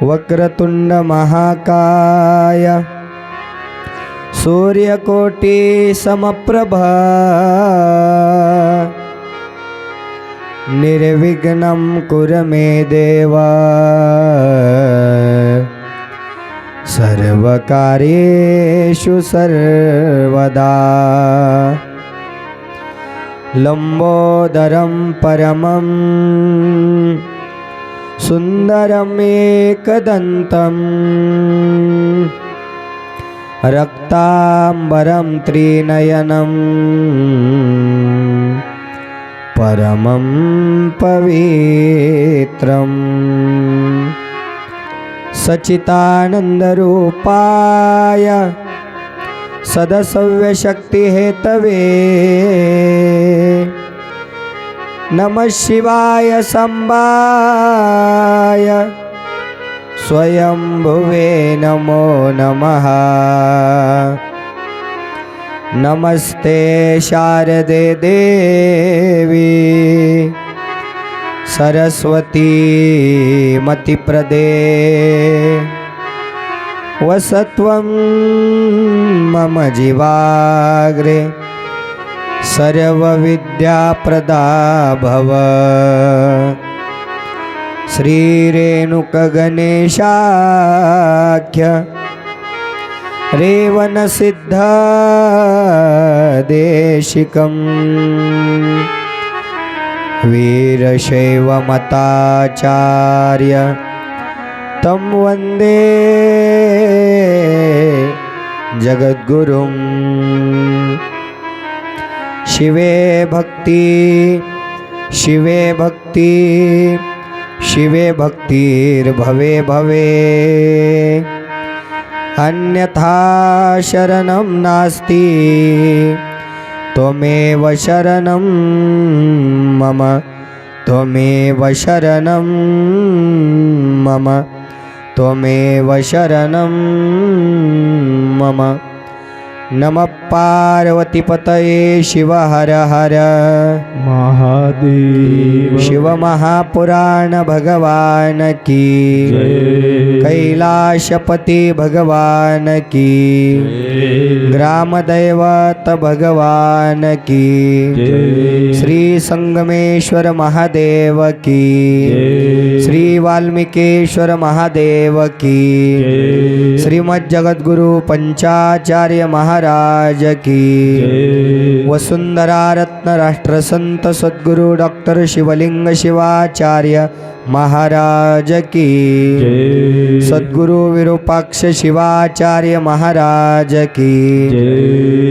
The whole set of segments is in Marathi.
वक्रतुंड महाकाय सूर्यकोटि समप्रभा निर्विघ्नं कुरु मे देवा सर्वकार्येषु सर्वदा। लंबोदरं परमं सुंदरमेकदन्तं रक्तांबरं त्रिनयनं परमं पवित्रं सच्चिदानन्दरूपाय सदसव्यशक्तिहेतवे नमः शिवाय संबाय स्वयंभुवे नमो नमः। नमस्ते शारदे देवी सरस्वती मतिप्रदे वसत्वं मम जीवाग्रे सर्वविद्याप्रदा भव। श्रीरेणुकगणेशाख्य रेवनसिद्धदेशिकं वीरशैवमताचार्य तं वन्दे जगद्गुरुं। शिवे भक्ति शिवे भक्ति शिवे भक्तिर्भवे भवे अन्यथा शरणं नास्ति त्वमेव शरणं मम त्वमेव शरणं मम त्वमेव शरणं मम। नमः पार्वतीपतये शिव हर हर महादेव। शिव महापुराण भगवान की कैलाशपति भगवान की ग्रामदैवत भगवान की श्री संगमेश्वर महादेव की श्री वाल्मीकेश्वर महादेव की श्रीमद् जगद्गुरु पंचाचार्य महाराज की वसुंधरा रत्न राष्ट्रसंत सद्गुरु डॉक्टर शिवलिंग शिवाचार्य महाराज की सद्गुरु विरूपाक्ष शिवाचार्य महाराज की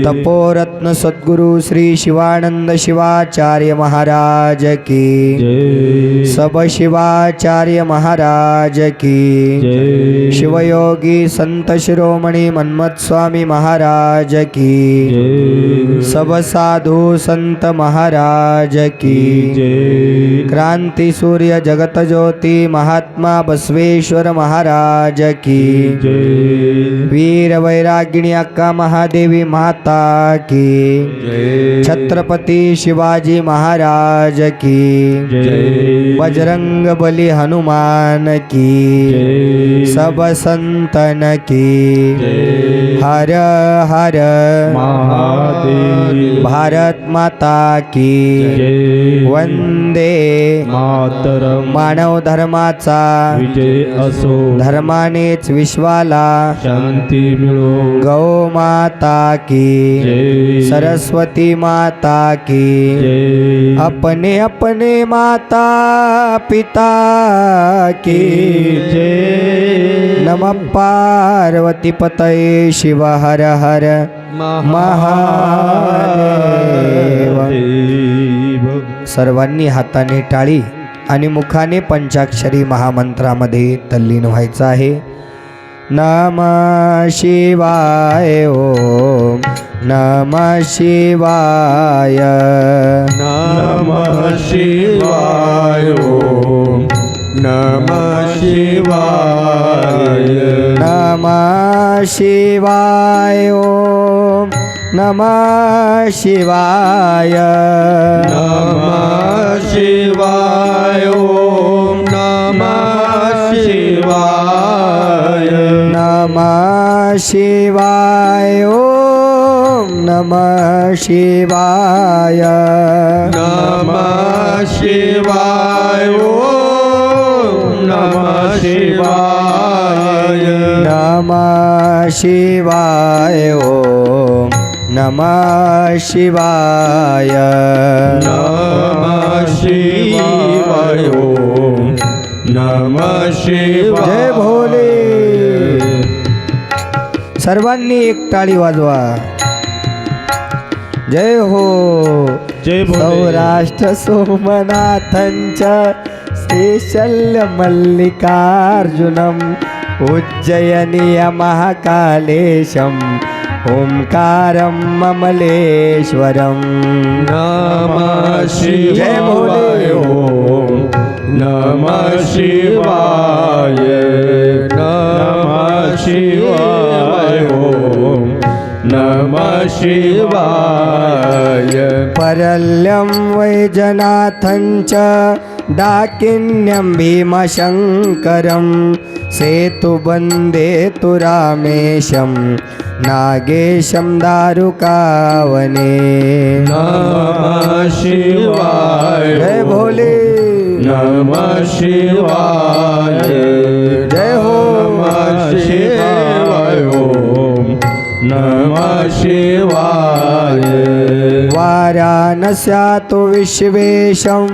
तपोरत्न सद्गुरु श्री शिवानंद शिवाचार्य महाराज की सब शिवाचार्य महाराज की शिवयोगी संत शिरोमणि मन्मथ स्वामी महाराज की सब साधु संत महाराज की क्रांति सूर्य जगत ज्योति महात्मा बसवेश्वर महाराज की वीर वैरागिणी अक्का महादेवी माता की छत्रपति शिवाजी महाराज की बजरंग बली हनुमान की सब संतन की हर हर महादेव। भारत माता की वंदे मातरम। मानव धर्माचा विजय असो धर्मानेच विश्वाला शांती मिळो। गौ माता की सरस्वती माता की अपने अपने माता पिता की नमः पार्वती पतये शिव हर हर महादेव। सर्वांनी हाताने टाळी आणि मुखाने पंचाक्षरी महामंत्रामध्ये तल्लीन व्हायचं आहे। नमः शिवाय ओम नमः शिवाय नमः शिवाय ओम नमः शिवाय नमः शिवाय ओम नमः शिवाय नमः शिवाय ओम नमः शिवाय नमः शिवाय ओम नमः शिवाय नमः शिवाय ओम नमः शिवाय नमः शिवाय ओम नमः शिवाय नमः शिवाय ओम नमः शिवाय जय भोले. सर्वांनी एक टाळी वाजवा. जय हो. जय भोले. सौराष्ट्र सोमनाथंच श्रीशल्य मल्लिकार्जुनम उज्जयनीय महाकालेशम ओंकारं ममलेश्वरम. नमः जय शिवाय भोले. ओम नमः शिवाय नमः शिवाय ओम नमः शिवाय परल्यं वैजनाथंच डाकिन्यं भीमशङ्करं सेतुबन्धे तु रामेशं नागेशं दारुकावने. नमः शिवाय जय भोले. नमः शिवाय जय हो. नमः शिवाय ओम नमः शिवाय वाराणस्यातु विश्वेशं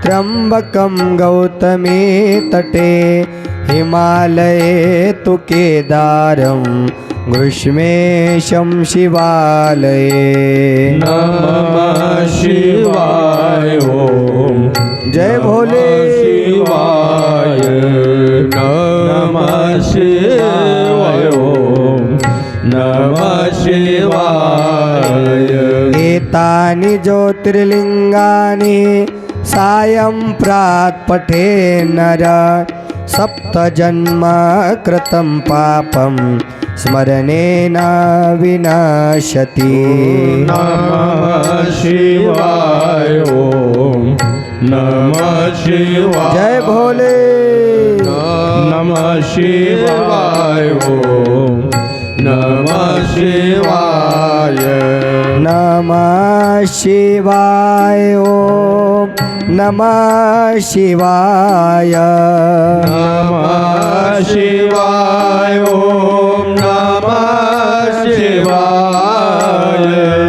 त्र्यम्बकं गौतमे तटे हिमालये तु केदारं ग्रीष्मेशं शिवालये. नमः शिवाय ओम जय भोले. शिवाय नमः शिवाय ओम नमः शिवाय एतानि ज्योतिर्लिङ्गानि सायं प्रात्पठे नर सप्तजन्म कृतं पापं स्मरणेन विनश्यति. नमः शिवाय ओम नमः शिवाय जय भोले. नमः शिवाय ओम नमः शिवाय नमः शिवाय ओम नमः शिवाय नमः शिवाय ओम नमः शिवाय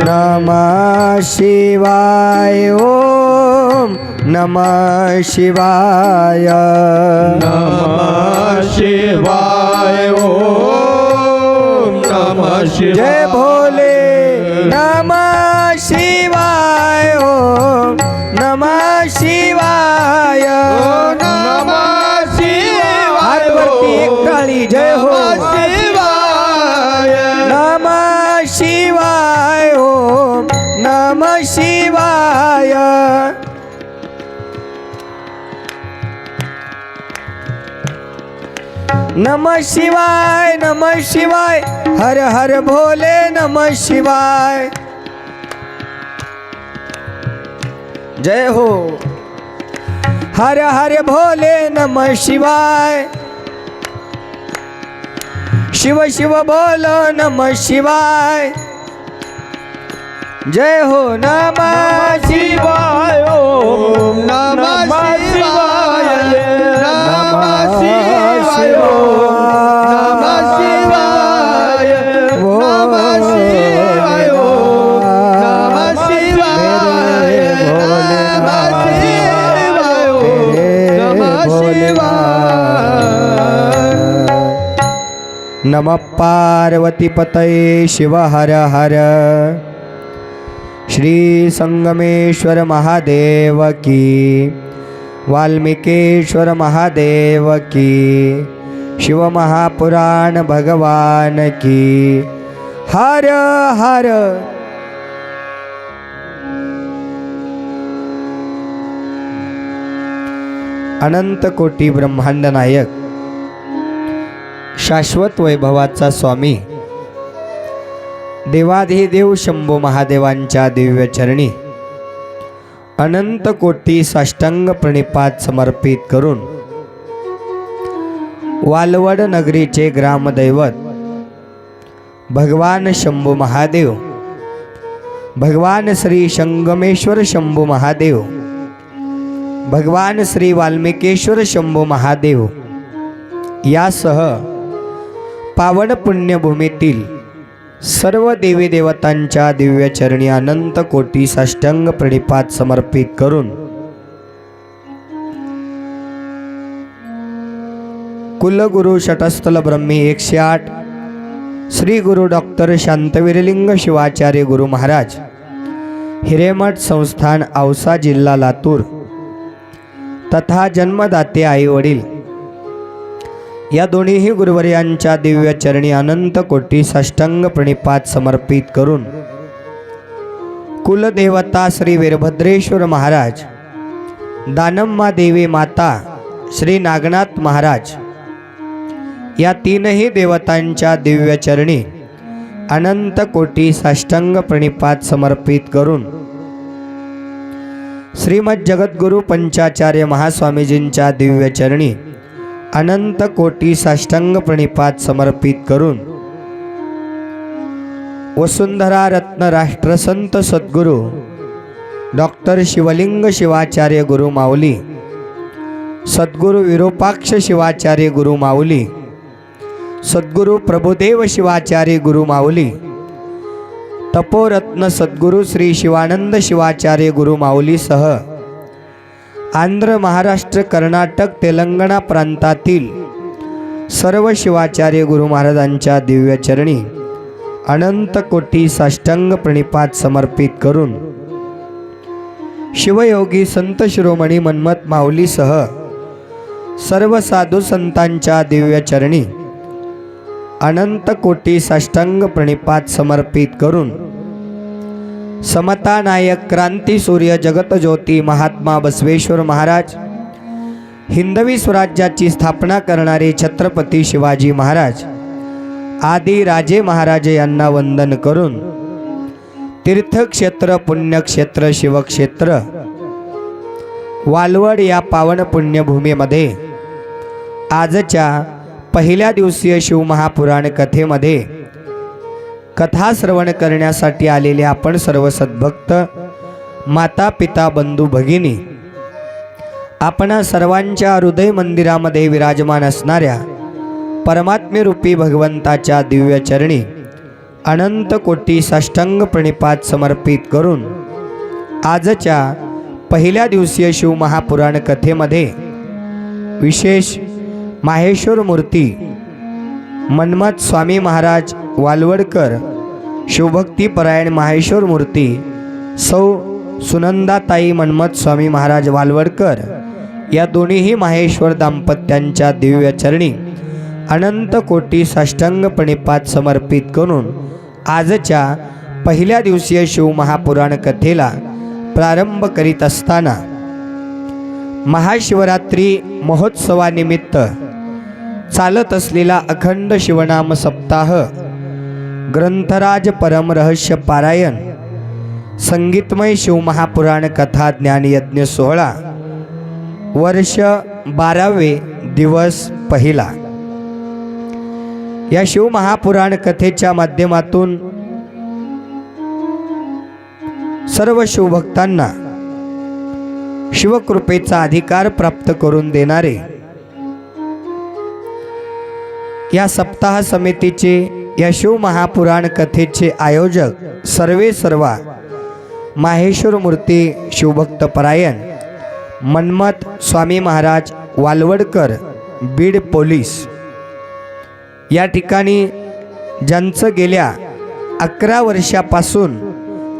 नमः शिवाय ओम नमः शिवाय नमः शिवाय ओम नमः शिवाय जय भोले. नमः शिवाय ओम नमः शिवाय नमः शिवाय हात वरती एक टाळी. जय हो. शिवाय नमः शिवाय ओम नमः शिवाय नमः शिवाय नमः शिवाय हर हर भोले नमः शिवाय. जय हो. हर हर भोले नमः शिवाय. शिव शिव बोलो नमः शिवाय. जय हो. नमः शिवाय ओम नमः शिवाय नमः शिवाय ओम नमः शिवाय नमः शिवाय ओम नमः शिवाय नमः शिवाय ओम नमः शिवाय. नमः पार्वती पतये शिव हर हर. श्री संगमेश्वर महादेव की. वाल्मीकेश्वर महादेव की. शिवमहापुराण भगवान की हर हर। अनंत कोटी ब्रह्मांड नायक शाश्वत वैभवाचा स्वामी देवाधिदेव शंभू महादेवांच्या दिव्य चरणी अनंत कोटी साष्टांग प्रणिपात समर्पित करून वालवड नगरीचे ग्रामदैवत भगवान शंभू महादेव, भगवान श्री संगमेश्वर शंभू महादेव, भगवान श्री वाल्मिकेश्वर शंभू महादेव यासह पावन पुण्यभूमीतील सर्व देवी देवतांच्या दिव्य चरणी अनंत कोटी साष्टांग प्रणिपात समर्पित करून कुलगुरु शटस्थल ब्रह्मी 108 श्री गुरु डॉक्टर शांतवीरलिंग शिवाचार्य गुरु महाराज हिरेमठ संस्थान औसा जिल्हा लातूर तथा जन्मदाते आई वडील या दोन्हीही गुरुवर्यांच्या दिव्य चरणी अनंत कोटी साष्टांग प्रणिपात समर्पित करून कुलदेवता श्री वीरभद्रेश्वर महाराज, दानम्मा देवी माता श्री नागनाथ महाराज या तीनही देवतांच्या दिव्य चरणी अनंत कोटी साष्टांग प्रणिपात समर्पित करून श्रीमद जगद्गुरु पंचाचार्य महास्वामीजींच्या दिव्य चरणी अनंत कोटी साष्टांग प्रणिपात समर्पित करून वसुंधरा रत्न राष्ट्रसंत सद्गुरु डॉक्टर शिवलिंग शिवाचार्य गुरु माऊली, सद्गुरु विरूपाक्ष शिवाचार्य गुरु माऊली, सद्गुरु प्रभुदेव शिवाचार्य गुरु माऊली, तपोरत्न सद्गुरु श्री शिवानंद शिवाचार्य गुरु माऊली सह आंध्र, महाराष्ट्र, कर्नाटक, तेलंगणा प्रांतातील सर्व शिवाचार्य गुरु महाराजांच्या दिव्य चरणी अनंत कोटी साष्टांग प्रणिपात समर्पित करून शिवयोगी संत शिरोमणी मन्मथ माऊलीसह सर्व साधू संतांच्या दिव्य चरणी अनंत कोटी साष्टांग प्रणिपात समर्पित करून समता नायक क्रांती सूर्य जगतज्योती महात्मा बसवेश्वर महाराज, हिंदवी स्वराज्याची स्थापना करणारे छत्रपती शिवाजी महाराज आदी राजे महाराज यांना वंदन करून तीर्थक्षेत्र, पुण्यक्षेत्र, शिवक्षेत्र वालवड या पावन पुण्यभूमीमध्ये आजच्या पहिल्या दिवसीय शिवमहापुराण कथेमध्ये कथा श्रवण करण्यासाठी आलेले आपण सर्व सद्भक्त माता पिता बंधू भगिनी, आपणा सर्वांच्या हृदय मंदिरामध्ये विराजमान असणाऱ्या परमात्म्यरूपी भगवंताच्या दिव्य चरणी अनंत कोटी साष्टांग प्रणिपात समर्पित करून आजच्या पहिल्या दिवसीय शिवमहापुराण कथेमध्ये विशेष माहेश्वर मूर्ती मन्मथ स्वामी महाराज वालवडकर, शिवभक्तीपरायण माहेश्वर मूर्ती सौ सुनंदाताई मन्मथ स्वामी महाराज वालवडकर या दोन्हीही माहेश्वर दाम्पत्यांच्या दिव्य चरणी अनंत कोटी साष्टांग प्रणिपात समर्पित करून आजच्या पहिल्या दिवसीय शिवमहापुराण कथेला प्रारंभ करीत असताना महाशिवरात्री महोत्सवानिमित्त चालत असलेला अखंड शिवनाम सप्ताह, ग्रंथराज परम रहस्य पारायण, संगीतमय शिवमहापुराण कथा ज्ञानयज्ञ सोहळा वर्ष 12वे दिवस पहिला। या शिवमहापुराण कथेच्या माध्यमातून सर्व शिवभक्तांना शिवकृपेचा अधिकार प्राप्त करून देणारे या सप्ताह समितीचे, या शिवमहापुराण कथेचे आयोजक सर्वा माहेश्वर मूर्ती शिवभक्त परायण मन्मथ स्वामी महाराज वालवडकर, बीड पोलीस या ठिकाणी ज्यांचं गेल्या 11 वर्षापासून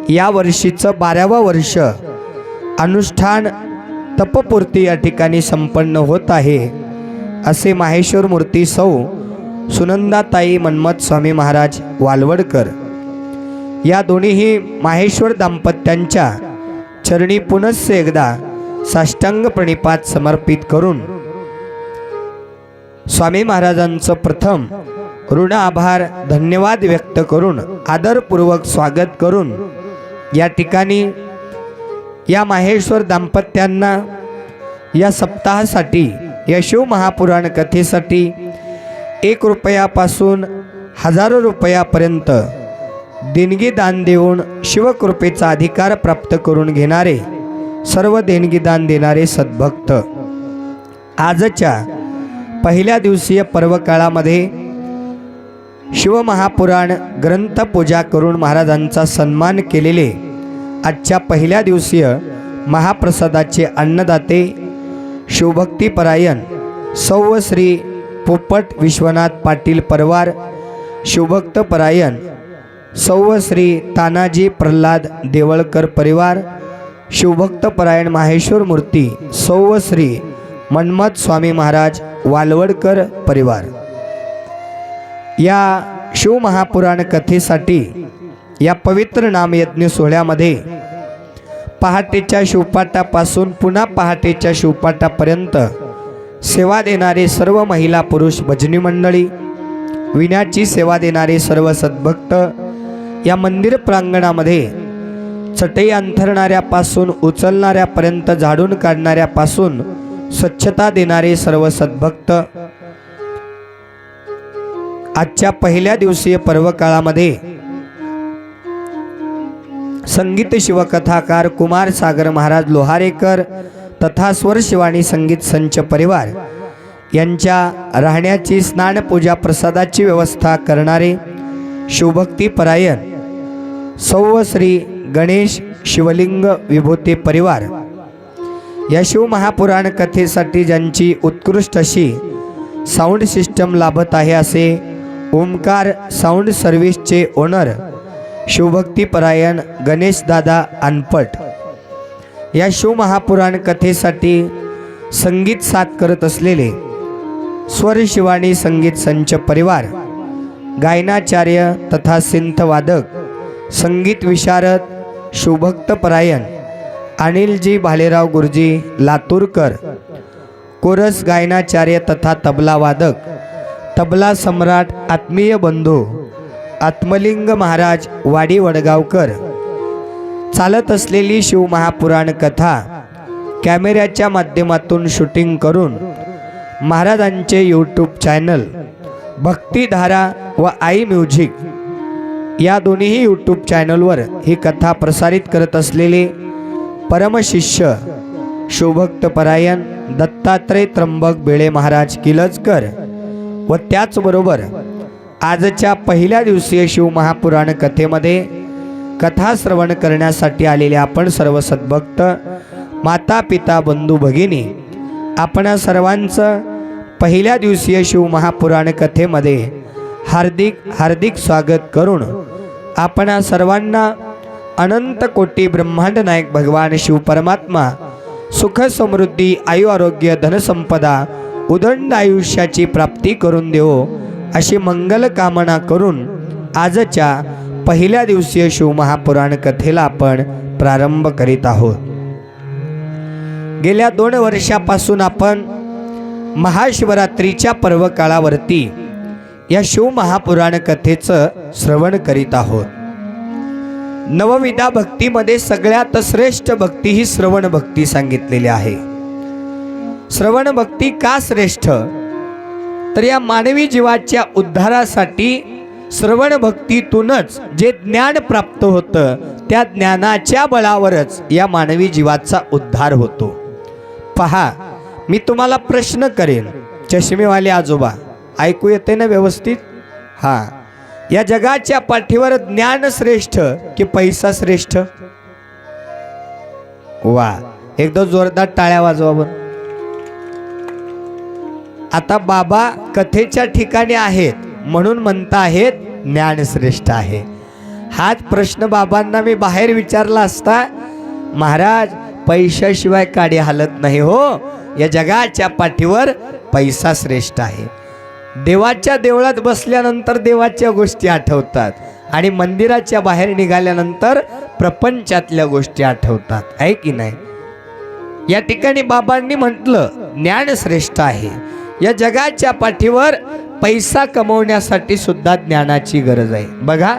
या वर्षीचं 12वं वर्ष अनुष्ठान तपपूर्ती या ठिकाणी संपन्न होत आहे, असे माहेश्वर मूर्ती सौ सुनंदाताई मन्मथ स्वामी महाराज वालवडकर या दोन्हीही माहेश्वर दाम्पत्यांच्या चरणी पुनश्च एकदा साष्टांग प्रणिपात समर्पित करून स्वामी महाराजांचं प्रथम ऋण आभार धन्यवाद व्यक्त करून आदरपूर्वक स्वागत करून या ठिकाणी या माहेश्वर दाम्पत्यांना या सप्ताहासाठी या शिव महापुराण कथेसाठी 1 रुपयापासून हजारो रुपयापर्यंत देणगी दान देऊन शिवकृपेचा अधिकार प्राप्त करून घेणारे सर्व देणगी दान देणारे सद्भक्त आजच्या पहिल्या दिवसीय पर्वकाळामध्ये शिवमहापुराण ग्रंथपूजा करून महाराजांचा सन्मान केलेले आजच्या पहिल्या दिवसीय महाप्रसादाचे अन्नदाते शिवभक्तीपरायण सौ श्री पोपट विश्वनाथ पाटील परिवार शिवभक्तपरायण सौ श्री तानाजी प्रल्हाद देवळकर परिवार शिवभक्तपरायण माहेश्वर मूर्ती सौ श्री मन्मथ स्वामी महाराज वालवडकर परिवार या शिवमहापुराण कथेसाठी या पवित्र नामयज्ञ सोहळ्यामध्ये पहाटेच्या शिवपाठापासून पुन्हा पहाटेच्या शिवपाठापर्यंत सेवा देणारे सर्व महिला पुरुष भजनी मंडळी विण्याची सेवा देणारे सर्व सद्भक्त या मंदिर प्रांगणामध्ये चटई अंथरणाऱ्यापासून उचलणाऱ्यापर्यंत झाडून काढणाऱ्यापासून स्वच्छता देणारे सर्व सद्भक्त आजच्या पहिल्या दिवसीय पर्वकाळामध्ये संगीत शिवकथाकार कुमार सागर महाराज लोहारेकर तथा स्वर शिवाणी संगीत संच परिवार यांच्या राहण्याची स्नान पूजा प्रसादाची व्यवस्था करणारे शिवभक्तीपरायण सौ श्री गणेश शिवलिंग विभूती परिवार या शिवमहापुराण कथेसाठी ज्यांची उत्कृष्ट अशी साऊंड सिस्टम लाभत आहे असे ओमकार साऊंड सर्व्हिसचे ओनर शिवभक्तीपरायण गणेशदादा अनपट या शिवमहापुराण कथेसाठी संगीत साथ करत असलेले स्वर शिवाणी संगीत संच परिवार गायनाचार्य तथा सिंथवादक संगीत विशारद शिवभक्तपरायण अनिलजी भालेराव गुरुजी लातूरकर कोरस गायनाचार्य तथा तबला वादक तबला सम्राट आत्मीय बंधू आत्मलिंग महाराज वाडी वडगावकर चालत असलेली शिवमहापुराण कथा कॅमेऱ्याच्या माध्यमातून शूटिंग करून महाराजांचे यूट्यूब चॅनल भक्तिधारा व आई म्युझिक या दोन्ही यूट्यूब चॅनलवर ही कथा प्रसारित करत असलेले परमशिष्य शिवभक्तपरायण दत्तात्रय त्र्यंबक बेळे महाराज किलजकर व त्याचबरोबर आजच्या पहिल्या दिवसीय शिवमहापुराण कथेमध्ये कथा श्रवण करण्यासाठी आलेले आपण सर्व सद्भक्त माता पिता बंधू भगिनी आपण सर्वांचं पहिल्या दिवसीय शिवमहापुराण कथेमध्ये हार्दिक हार्दिक स्वागत करून आपण सर्वांना अनंत कोटी ब्रह्मांड नायक भगवान शिव परमात्मा सुख समृद्धी आयु आरोग्य धनसंपदा उदंड आयुष्याची प्राप्ती करून देवो अशी मंगल कामना करून आजच्या पहिल्या दिवसीय शिवमहापुराण कथेला आपण प्रारंभ करीत आहोत। गेल्या 2 वर्षापासून आपण महाशिवरात्रीच्या पर्वकाळावरती या शिवमहापुराण कथेचं श्रवण करीत आहोत। नवविधा भक्तीमध्ये सगळ्यात श्रेष्ठ भक्ती ही श्रवण भक्ती सांगितलेली आहे। श्रवण भक्ती का श्रेष्ठ तर या मानवी जीवाच्या उद्धारासाठी श्रवण भक्तीतूनच जे ज्ञान प्राप्त होतं त्या ज्ञानाच्या बळावरच या मानवी जीवाचा उद्धार होतो। पहा, मी तुम्हाला प्रश्न करेन, चष्मेवाले आजोबा ऐकू येते ना व्यवस्थित? हां, या जगाच्या पाठीवर ज्ञान श्रेष्ठ की पैसा श्रेष्ठ? वा, एकदा जोरदार टाळ्या वाजवा बरं। आता बाबा कथेच्या ठिकाणी आहेत म्हणून म्हणता आहेत ज्ञान श्रेष्ठ आहे। हाच प्रश्न बाबांना मी बाहेर विचारला असता, महाराज पैशाशिवाय काडी हालत नाही हो, या जगाच्या पाठीवर पैसा श्रेष्ठ आहे. देवाच्या देवळात बसल्यानंतर देवाच्या गोष्टी आठवतात आणि मंदिराच्या बाहेर निघाल्यानंतर प्रपंचातल्या गोष्टी आठवतात, आहे की नाही? या ठिकाणी बाबांनी म्हटलं ज्ञान श्रेष्ठ आहे. या जगाच्या पाठीवर पैसा कमवण्यासाठी सुद्धा ज्ञानाची गरज आहे. बघा,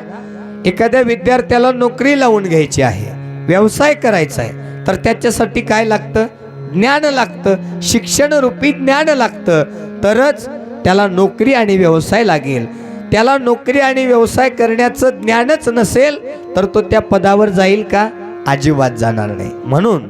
एखाद्या विद्यार्थ्याला नोकरी लावून घ्यायची आहे, व्यवसाय करायचा आहे, तर त्याच्यासाठी काय लागतं? ज्ञान लागतं, शिक्षण रूपी ज्ञान लागतं, तरच त्याला नोकरी आणि व्यवसाय लागेल. त्याला नोकरी आणि व्यवसाय करण्याचं ज्ञानच नसेल तर तो त्या पदावर जाईल का? अजिबात जाणार नाही. म्हणून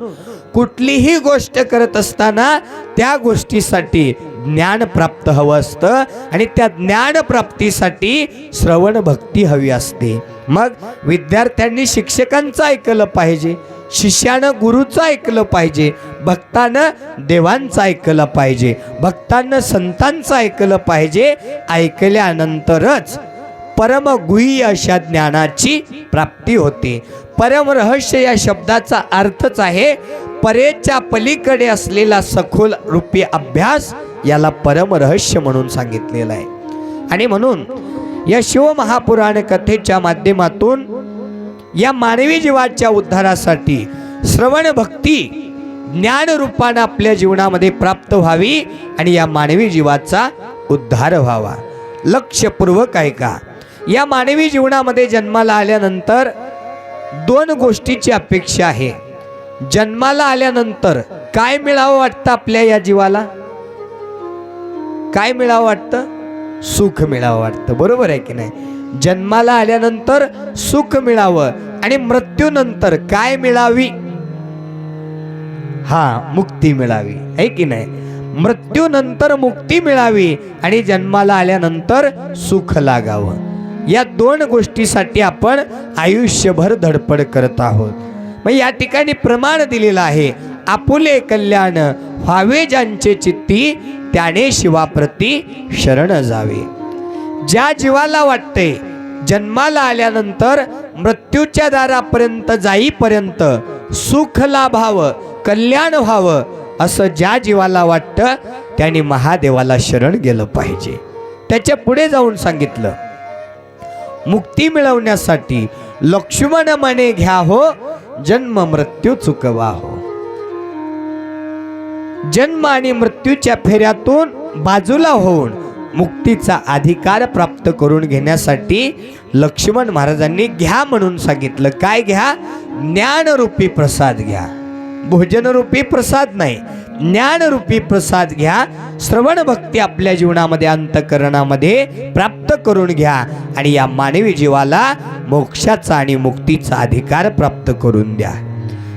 कुठलीही गोष्ट करत असताना त्या गोष्टीसाठी ज्ञान प्राप्त हवं असतं आणि त्या ज्ञान प्राप्तीसाठी श्रवण भक्ती हवी असते. मग विद्यार्थ्यांनी शिक्षकांचं ऐकलं पाहिजे, शिष्यानं गुरुचं ऐकलं पाहिजे, भक्तानं देवांचं ऐकलं पाहिजे, भक्तांना संतांचं ऐकलं पाहिजे. ऐकल्यानंतरच परमगुह्य अशा ज्ञानाची प्राप्ती होते. परमरहस्य या शब्दाचा अर्थच आहे परेच्या पलीकडे असलेला सखोल रूपी अभ्यास, याला परमरहस्य म्हणून सांगितलेलं आहे. आणि म्हणून या शिवमहापुराण कथेच्या माध्यमातून या मानवी जीवाच्या उद्धारासाठी श्रवण भक्ती ज्ञान रूपानं आपल्या जीवनामध्ये प्राप्त व्हावी आणि या मानवी जीवाचा उद्धार व्हावा. लक्षपूर्वक ऐका. या मानवी जीवनामध्ये जन्माला आल्यानंतर दोन गोष्टीची अपेक्षा आहे. जन्माला आल्यानंतर काय मिळावं वाटतं आपल्या या जीवाला? काय मिळावं वाटतं? सुख मिळावं वाटतं, बरोबर आहे की नाही? जन्माला आल्यानंतर सुख मिळावं आणि मृत्यूनंतर काय मिळावी? मुक्ती मिळावी, आहे की नाही? मृत्यूनंतर मुक्ती मिळावी आणि जन्माला आल्यानंतर सुख लागावं. या दोन गोष्टीसाठी आपण आयुष्यभर धडपड करत आहोत. मग या ठिकाणी प्रमाण दिलेलं आहे, आपुले कल्याण व्हावे ज्यांचे चित्ती, त्याने शिवाप्रती शरण जावे. ज्या जीवाला वाटते जन्माला आल्यानंतर मृत्यूच्या दारापर्यंत जाईपर्यंत सुख लाभावं, कल्याण व्हावं, असं ज्या जीवाला वाटतं त्याने महादेवाला शरण गेलं पाहिजे. त्याच्या पुढे जाऊन सांगितलं, मुक्ती मिळवण्यासाठी लक्ष्मण मने घ्या हो, जन्म मृत्यू चुकवा हो. जन्म आणि मृत्यूच्या फेऱ्यातून बाजूला होऊन मुक्तीचा अधिकार प्राप्त करून घेण्यासाठी लक्ष्मण महाराजांनी घ्या म्हणून सांगितलं. काय घ्या? ज्ञानरूपी प्रसाद घ्या. भोजनरूपी प्रसाद नाही, ज्ञानरूपी प्रसाद घ्या. श्रवण भक्ती आपल्या जीवनामध्ये अंतःकरणामध्ये प्राप्त करून घ्या आणि या मानवी जीवाला मोक्षाचा आणि मुक्तीचा अधिकार प्राप्त करून द्या.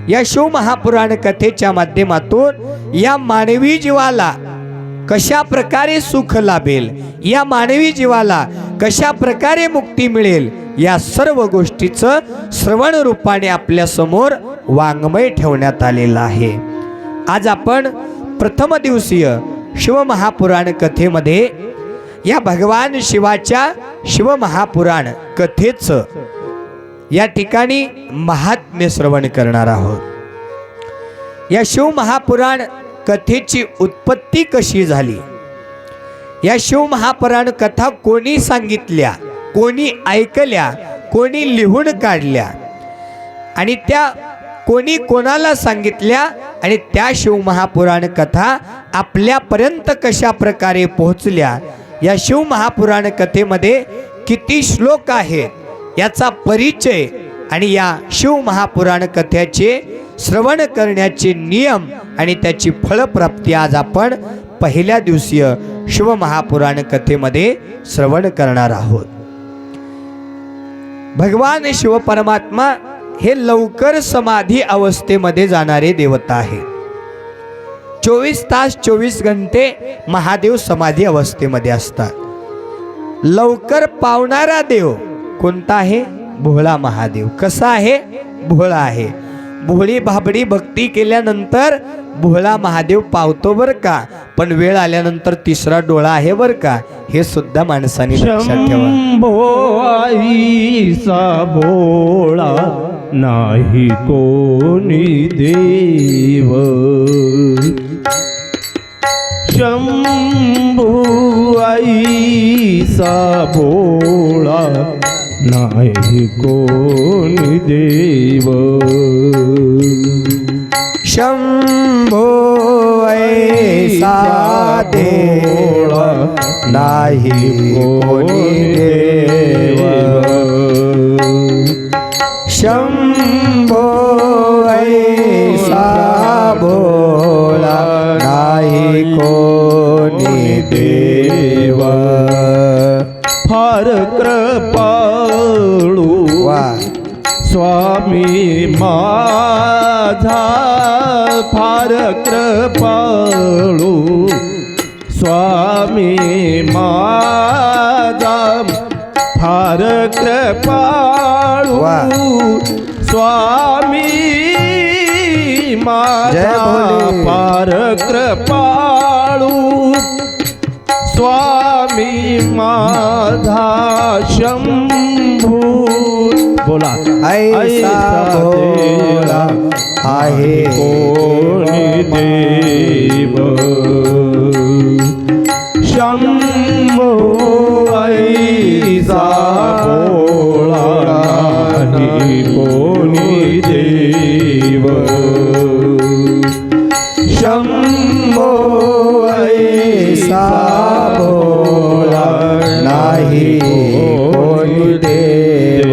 या शिवमहापुराण कथेच्या माध्यमातून या मानवी जीवाला कशा प्रकारे सुख लाभेल, या मानवी जीवाला कशा प्रकारे मुक्ती मिळेल, या सर्व गोष्टीचं श्रवण रूपाने आपल्या समोर वाङ्मय ठेवण्यात आलेलं आहे. आज आपण प्रथम दिवसीय शिवमहापुराण कथेमध्ये या भगवान शिवाच्या शिवमहापुराण कथेचं या ठिकाणी महात्म्य श्रवण करणार आहोत. या शिवमहापुराण कथेची उत्पत्ती कशी झाली, या शिवमहापुराण कथा कोणी सांगितल्या, कोणी ऐकल्या, कोणी लिहून काढल्या आणि त्या कोणी कोणाला सांगितल्या आणि त्या शिवमहापुराण कथा आपल्यापर्यंत कशा प्रकारे पोहोचल्या, या शिवमहापुराण कथेमध्ये किती श्लोक आहेत याचा परिचय आणि या शिवमहापुराण कथेचे श्रवण करण्याचे नियम आणि त्याची फलप्राप्ती आज आपण पहिल्या दिवसीय शिवमहापुराण कथेमध्ये श्रवण करणार आहोत. भगवान शिव परमात्मा हे लवकर समाधी अवस्थेमध्ये जाणारे देवता आहे. 24 तास 24 घंटे महादेव समाधी अवस्थेमध्ये असतात. लवकर पावणारा देव कोणता आहे? भोळा महादेव. कसा आहे? भोळा आहे. भोळी भाबडी भक्ती केल्यानंतर भोळा महादेव पावतो बर का, पण वेळ आल्यानंतर तिसरा डोळा आहे बर का, हे सुद्धा माणसाने लक्षात ठेवा. शंभो आईसा भोळा नाही कोणी देव, शंभू ऐसा भोळा नाही कोणी देव. शंभो ऐसा देवा नाही कोणी देव. शंभो ऐसा भोळा नाही कोणी देव. फार कृपाळू वा स्वामी माझा, फार कृपाळू स्वामी माझा, फार कृपाळू वा. स्वामी जय माझा, भोले. फार कृपाळू स्वामी माझा. शंभू बोला ऐसा भोळा आहे कोणी देव. शंभू ऐसा भोळा नाही कोणी देव. शंभो ऐसा भोळा नाही कोणी देव.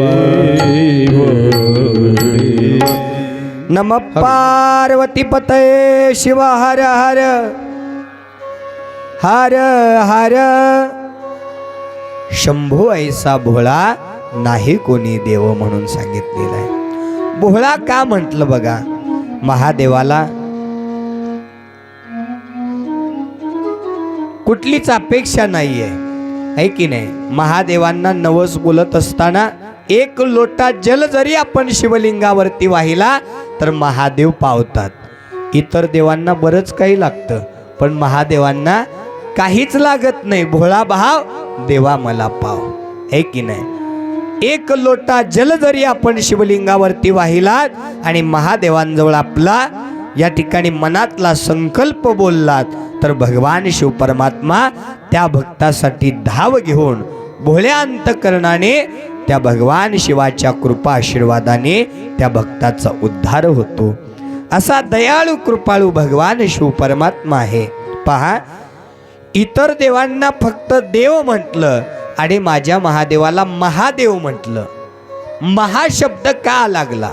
नमः पार्वती पतये शिव हर हर हर हर. शंभू ऐसा भोळा नाही कोणी देव म्हणून सांगितलेलं आहे. भोळा का म्हटलं बघा. महादेवाला कुठलीच अपेक्षा नाहीये, आहे की नाही. महादेवांना नवस बोलत असताना एक लोटा जल जरी आपण शिवलिंगावरती वाहिला तर महादेव पावतात. इतर देवांना बरंच काही लागतं, पण महादेवांना काहीच लागत नाही. भोळा भाव देवा मला पाव, आहे की नाही. एक लोटा जल जरी आपण शिवलिंगावरती वाहिलात आणि महादेवांजवळ आपला या ठिकाणी मनातला संकल्प बोललात तर भगवान शिव परमात्मा त्या भक्तासाठी धाव घेऊन भोळ्या अंतकरणाने त्या भगवान शिवाच्या कृपा आशीर्वादाने त्या भक्ताचा उद्धार होतो. असा दयाळू कृपाळू भगवान शिव परमात्मा आहे. पहा, इतर देवांना फक्त देव म्हटलं आणि माझ्या महादेवाला महादेव म्हटलं. महाशब्द का लागला?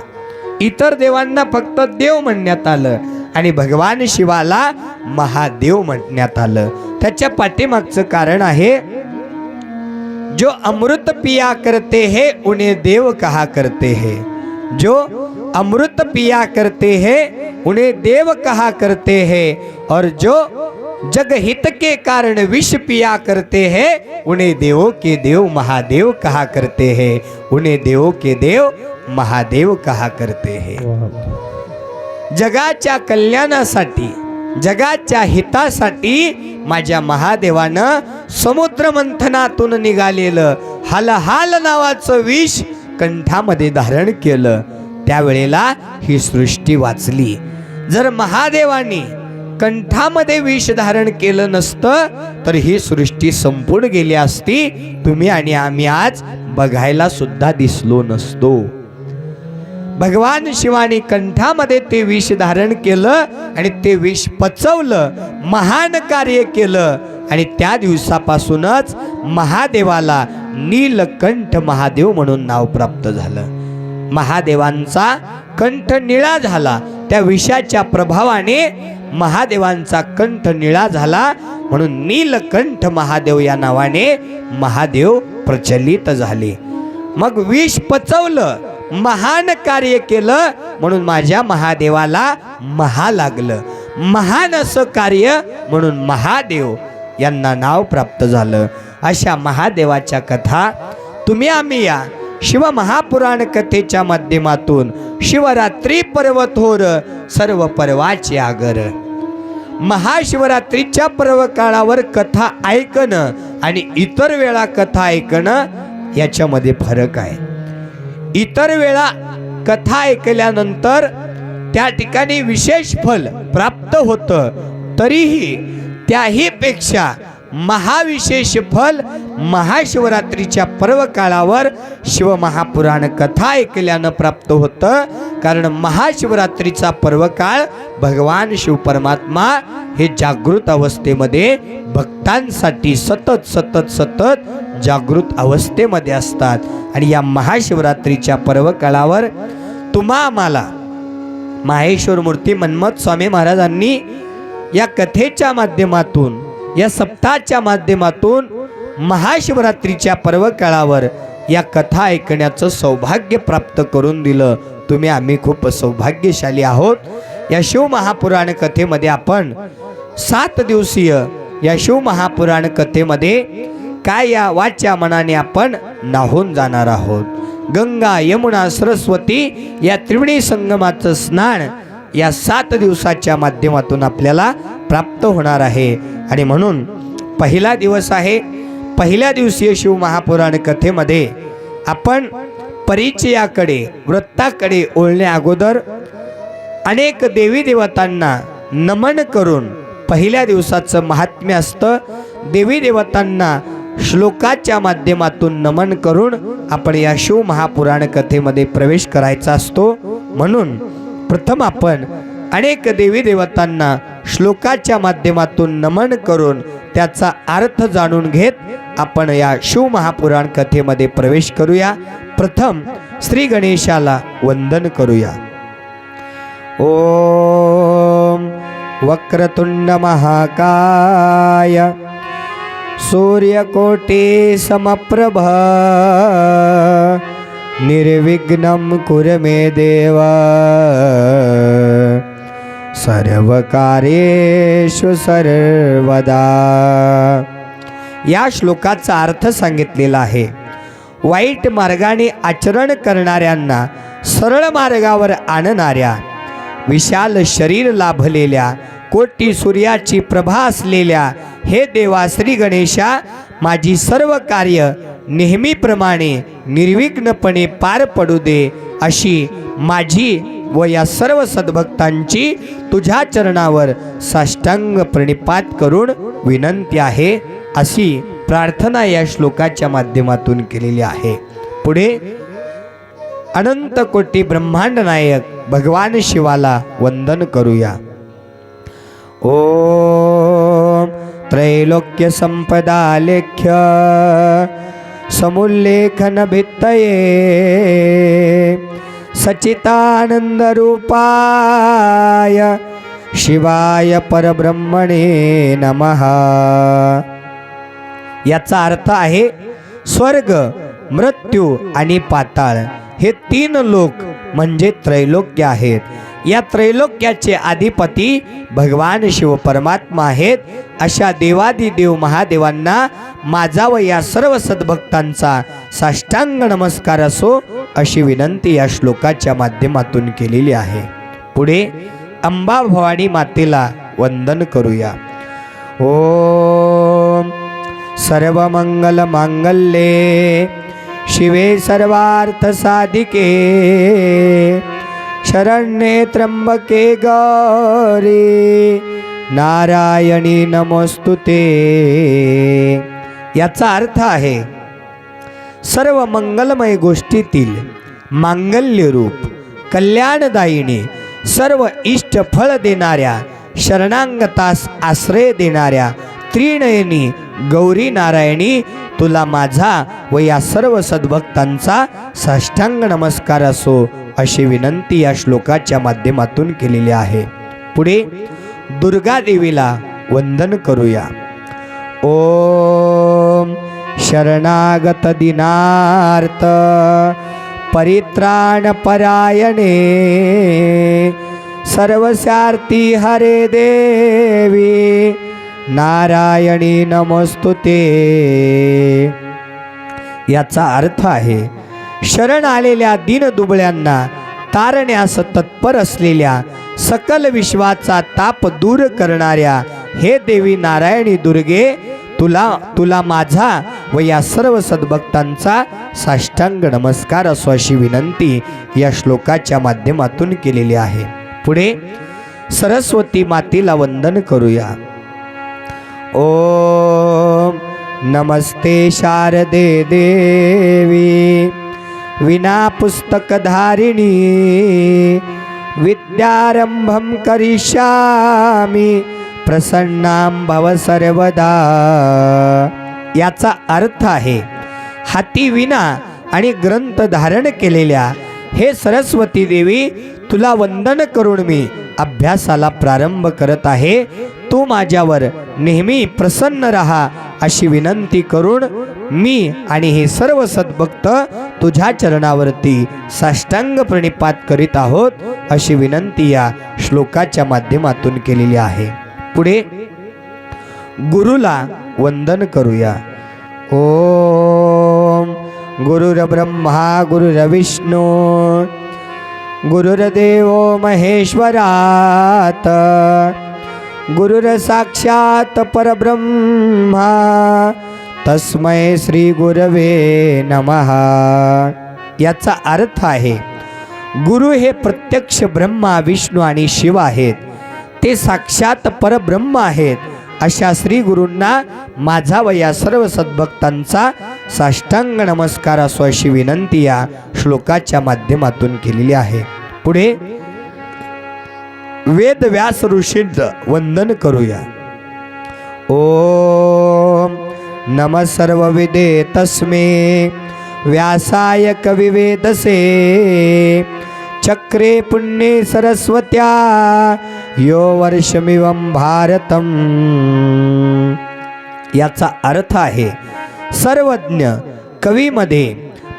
इतर देवांना फक्त देव म्हणण्यात आलं आणि भगवान शिवाला महादेव म्हणण्यात आलं. त्याच्या पाठीमागचं कारण आहे, जो अमृत पिया करते हैं उन्हें देव कहा करते हैं. जो अमृत पिया करते हैं उन्हें देव कहा करते हैं और जो जग हित के कारण विष पिया करते हैं उन्हें देवों के देव महादेव कहा करते हैं. उन्हें देवों के देव महादेव कहा करते हैं. जगाच्या कल्याणासाठी, जगाच्या हितासाठी माझ्या महादेवानं समुद्र मंथनातून निघालेलं हलहाल नावाचं विष कंठामध्ये धारण केलं. त्यावेळेला ही सृष्टी वाचली. जर महादेवानी कंठामध्ये विष धारण केलं नसतं तर ही सृष्टी संपून गेली असती. तुम्ही आणि आम्ही आज बघायला सुद्धा दिसलो नसतो. भगवान शिवानी कंठामध्ये ते विष धारण केलं आणि ते विष पचवलं, महान कार्य केलं आणि त्या दिवसापासूनच महादेवाला नीलकंठ महादेव म्हणून नाव प्राप्त झालं. महादेवांचा कंठ निळा झाला. त्या विषाच्या प्रभावाने महादेवांचा कंठ निळा झाला म्हणून नीलकंठ महादेव या नावाने महादेव प्रचलित झाले. मग विष पचवलं, महान कार्य केलं म्हणून माझ्या महादेवाला महा लागलं. महान असं कार्य म्हणून महादेव यांना नाव प्राप्त झालं. अशा महादेवाच्या कथा तुम्ही आम्ही या शिव महापुराण कथेच्या माध्यमातून शिवरात्री पर्व थोर सर्व पर्वाचे आगर. महाशिवरात्रीच्या पर्व काळावर कथा ऐकणं आणि इतर वेळा कथा ऐकणं याच्यामध्ये फरक आहे. इतर वेळा कथा ऐकल्यानंतर त्या ठिकाणी विशेष फल प्राप्त होतं, तरीही त्याही पेक्षा महाविशेष फल महाशिवरात्रीच्या पर्व काळावर शिवमहापुराण कथा ऐकल्यानं प्राप्त होतं. कारण महाशिवरात्रीचा पर्व काळ भगवान शिव परमात्मा हे जागृत अवस्थेमध्ये भक्तांसाठी सतत सतत सतत जागृत अवस्थेमध्ये असतात. आणि या महाशिवरात्रीच्या पर्व काळावर तुम्हा आम्हाला माहेश्वर मूर्ती मन्मथ स्वामी महाराजांनी या कथेच्या माध्यमातून, या सप्ताहाच्या माध्यमातून महाशिवरात्रीच्या पर्व काळावर या कथा ऐकण्याचं सौभाग्य प्राप्त करून दिलं. आम्ही खूप सौभाग्यशाली आहोत. या शिवमहापुराण कथेमध्ये आपण 7 दिवसीय या शिवमहापुराण कथेमध्ये काय या वाच्या मनाने आपण न्हावून जाणार आहोत. गंगा यमुना सरस्वती या त्रिवेणी संगमाचं स्नान या 7 दिवसाच्या माध्यमातून आपल्याला प्राप्त होणार आहे. आणि म्हणून पहिला दिवस आहे. पहिल्या दिवसीय शिवमहापुराण कथेमध्ये आपण परिचयाकडे, वृत्ताकडे ओळण्या अगोदर अनेक देवी देवतांना नमन करून पहिल्या दिवसाचं महात्म्य असतं. देवी देवतांना श्लोकाच्या माध्यमातून नमन करून आपण या शिवमहापुराण कथेमध्ये प्रवेश करायचा असतो. म्हणून प्रथम आपण अनेक देवी देवतांना श्लोकाच्या माध्यमातून नमन करून त्याचा अर्थ जाणून घेत आपण या शिवमहापुराण कथेमध्ये प्रवेश करूया. प्रथम श्री गणेशाला वंदन करूया. ओम वक्रतुंड महाकाय सूर्यकोटि समप्रभ निर्विघ्नं कुरु मे देव सर्वकार्येषु सर्वदा. या श्लोकाचा अर्थ सांगितलेला आहे. वाईट मार्गाने आचरण करणाऱ्यांना सरळ मार्गावर आणणाऱ्या, विशाल शरीर लाभलेल्या, कोटी सूर्याची प्रभा असलेल्या हे देवा श्री गणेशा, माझी सर्व कार्य नेहमीप्रमाणे निर्विघ्नपणे पार पडू दे, अशी माझी व या सर्व सद्भक्तांची तुझ्या चरणावर साष्टांग प्रणिपात करून विनंती आहे, अशी प्रार्थना या श्लोकाच्या माध्यमातून केलेली आहे. पुढे अनंत कोटी ब्रह्मांड नायक भगवान शिवाला वंदन करूया. ओम त्रैलोक्य संपदा लेख्य समुल्लेखन भित्तये सच्चिदानंद रूपाय शिवाय परब्रह्मणे नमः. याचा अर्थ आहे स्वर्ग, मृत्यू आणि पाताळ हे 3 लोक म्हणजे त्रैलोक्य आहेत. या त्रैलोक्याचे अधिपती भगवान शिव परमात्मा आहेत. अशा देवादिदेव महादेवांना माझा व या सर्व सद्भक्तांचा साष्टांग नमस्कार असो, अशी विनंती या श्लोकाच्या माध्यमातून केलेली आहे. पुढे अंबा भवानी मातेला वंदन करूया. ओम सर्वमंगल मांगल्ये शिवे सर्वार्थ साधिके शरण्ये त्र्यंबके गौरी नारायणी नमोस्तुते. याचा अर्थ आहे सर्व मंगलमय गोष्टीतील मांगल्य रूप, कल्याणदायिनी, सर्व इष्ट फळ देणाऱ्या, शरणांगतास आश्रय देणाऱ्या त्रिनयनी गौरी नारायणी, तुला माझा व या सर्व सद्भक्तांचा साष्टांग नमस्कार असो, अशी विनंती या श्लोकाच्या माध्यमातून केलेली आहे. पुढे दुर्गा देवीला वंदन करूया. ओम शरणागत दीनार्थ परित्राण परायणे सर्वस्यार्थी हरे देवी नारायणी नमोस्तुते. याचा अर्थ आहे शरण आलेल्या दीनदुबळ्यांना तारण्यास तत्पर असलेल्या, सकल विश्वाचा ताप दूर करणाऱ्या हे देवी नारायणी दुर्गे, तुला माझा व या सर्व सद्भक्तांचा साष्टांग नमस्कार असो, अशी विनंती या श्लोकाच्या माध्यमातून केलेली आहे. पुढे सरस्वती मातेला वंदन करूया. ओम नमस्ते शारदे देवी विना पुस्तकधारिणी विद्यारंभं करिष्यामि प्रसन्नां भव सर्वदा। याचा अर्थ आहे हाती विना आणि ग्रंथ धारण केलेल्या हे सरस्वती देवी, तुला वंदन करून मी अभ्यासाला प्रारंभ करत आहे। तू माझ्यावर नेहमी प्रसन्न रहा अशी विनंती करून मी आणि हे सर्व सद्भक्त तुझ्या चरणावरती साष्टांग प्रणिपात करीत आहोत अशी विनंती या श्लोकाच्या माध्यमातून केलेली आहे। पुढे गुरुला वंदन करूया। ओम गुरुर्ब्रह्मा गुरुर्विष्णू गुरुर्देवो महेश्वरात गुरुर्साक्षात परब्रह्मा तस्मै श्री गुरवे नमः। याचा अर्थ आहे गुरु हे प्रत्यक्ष ब्रह्मा विष्णू आणि शिव आहेत, ते साक्षात परब्रह्म आहेत। अशा श्री गुरूंना माझा व या सर्व सद्भक्तांचा साष्टांग नमस्कार असो अशी विनंती या श्लोकाच्या माध्यमातून केलेली आहे। पुढे वेद व्यास ऋषींचं वंदन करूया। ओम नमः सर्वविदे तस्मै व्यासाय कविवेदसे चक्रे पुण्ये सरस्वत्या यो वर्षमिवं भारतम। याचा अर्थ आहे सर्वज्ञ कवीमध्ये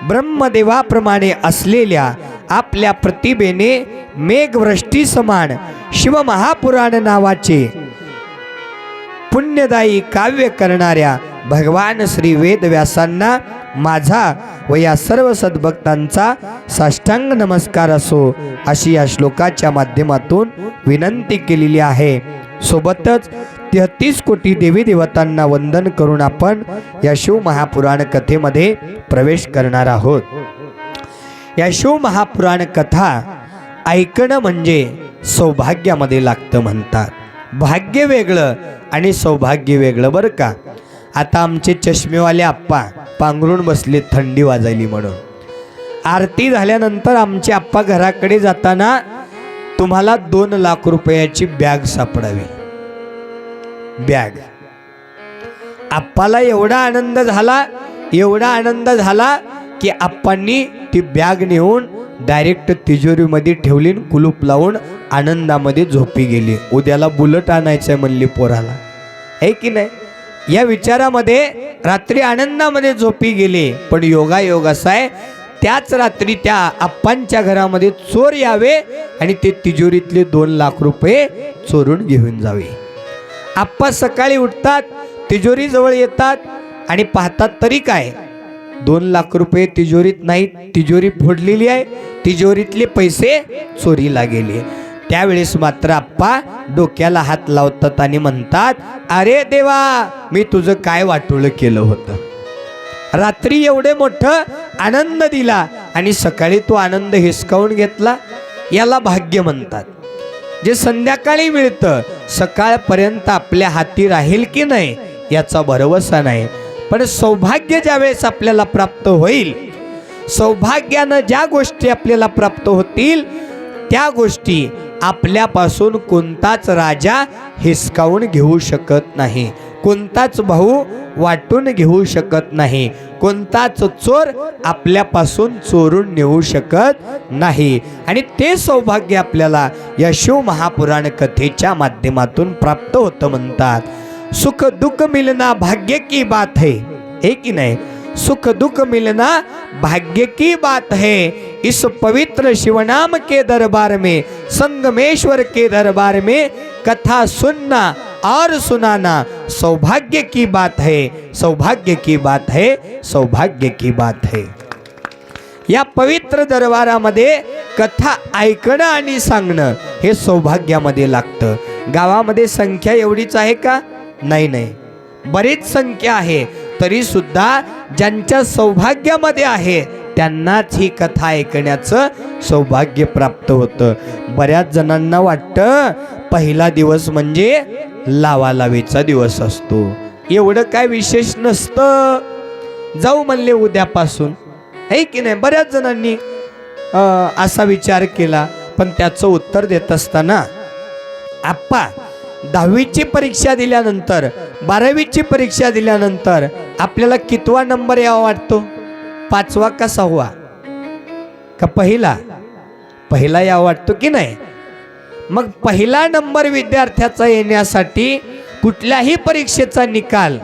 ब्रह्मदेवाप्रमाणे असलेल्या आपल्या प्रतिभेने मेघवृष्टी समान शिवमहापुराण नावाचे पुण्यदायी काव्य करणाऱ्या भगवान श्री वेदव्यासांना माझा व या सर्व सद्भक्तांचा साष्टांग नमस्कार असो अशी या श्लोकाच्या माध्यमातून विनंती केलेली आहे। सोबतच 33 कोटी देवी देवतांना वंदन करून आपण या शिव महापुराण कथेमध्ये प्रवेश करणार आहोत। या शिव महापुराण कथा ऐकणं म्हणजे सौभाग्यामध्ये लागतं म्हणतात। भाग्य वेगळं आणि सौभाग्य वेगळं बरं का। आता आमचे चष्मेवाले आप्पा पांघरून बसले थंडी वाजायली म्हणून। आरती झाल्यानंतर आमचे आप्पा घराकडे जाताना तुम्हाला 2 लाख रुपयाची बॅग सापडावी। बॅग आप्पाला एवढा आनंद झाला की आप्पांनी ती बॅग नेऊन डायरेक्ट तिजोरीमध्ये ठेवली, कुलूप लावून आनंदामध्ये झोपी गेली। उद्याला बुलट आणायचंय म्हणली पोराला, आहे की नाही। या विचारामध्ये रात्री आनंदामध्ये झोपी गेले। पण योगायोग असा आहे त्याच रात्री त्या आप्पांच्या घरामध्ये चोर यावे आणि ते तिजोरीतले 2 लाख रुपये चोरून घेऊन जावे। आप्पा सकाळी उठतात, तिजोरी जवळ येतात आणि पाहतात तरी काय 2 लाख रुपये तिजोरीत नाहीत, तिजोरी फोडलेली आहे, तिजोरीतले पैसे चोरीला गेले। त्यावेळेस मात्र आप्पा डोक्याला हात लावतात आणि म्हणतात, अरे देवा, मी तुझं काय वाटोळं केलं होतं। रात्री एवढे मोठं आनंद दिला आणि सकाळी तो आनंद हिसकावून घेतला। याला भाग्य म्हणतात। जे संध्याकाळी मिळतं सकाळपर्यंत आपल्या हाती राहील की नाही याचा भरवसा नाही। पण सौभाग्य ज्यावेळेस आपल्याला प्राप्त होईल, सौभाग्यानं ज्या गोष्टी आपल्याला प्राप्त होतील त्या गोष्टी आपल्यापासून कोणताच राजा हिसकावून घेऊ शकत नाही, कोणताच भाऊ वाटून घेऊ शकत नाही, कोणताच चोर आपल्यापासून चोरून नेऊ शकत नाही। आणि ते सौभाग्य आपल्याला या शिव महापुराण कथेच्या माध्यमातून प्राप्त होतं म्हणतात। सुख दुख मिलना भाग्य की बात है कि नहीं। सुख दुख मिलना भाग्य की बात है। इस पवित्र शिवनाम के दरबार में, संगमेश्वर के दरबार में कथा सुनना और सुनाना सौभाग्य की बात है, सौभाग्य की बात है, सौभाग्य की बात है। या पवित्र दरबारामध्ये कथा ऐकणं आणि सांगणं हे सौभाग्यामध्ये लागतं। गावामध्ये संख्या एवढीच आहे का? नाही, बरीच संख्या आहे। तरी सुद्धा ज्यांच्या सौभाग्यामध्ये आहे त्यांनाच ही कथा ऐकण्याचं सौभाग्य प्राप्त होतं. बऱ्याच जणांना वाटतं पहिला दिवस म्हणजे लावालावीचा दिवस असतो, एवढं काय विशेष नसतं, जाऊ म्हणले उद्यापासून, है की नाही. बऱ्याच जणांनी असा विचार केला, पण त्याचं उत्तर देत असताना आप्पा 10वीची परीक्षा दिल्यानंतर 12वीची परीक्षा दिल्यानंतर आपल्याला कितवा नंबर यावा वाटतो? 5वा का 6वा का पहिला? पहिला यावा वाटतो की नाही? मग पहिला नंबर विद्यार्थ्याचा येण्यासाठी कुठल्याही परीक्षेचा निकाल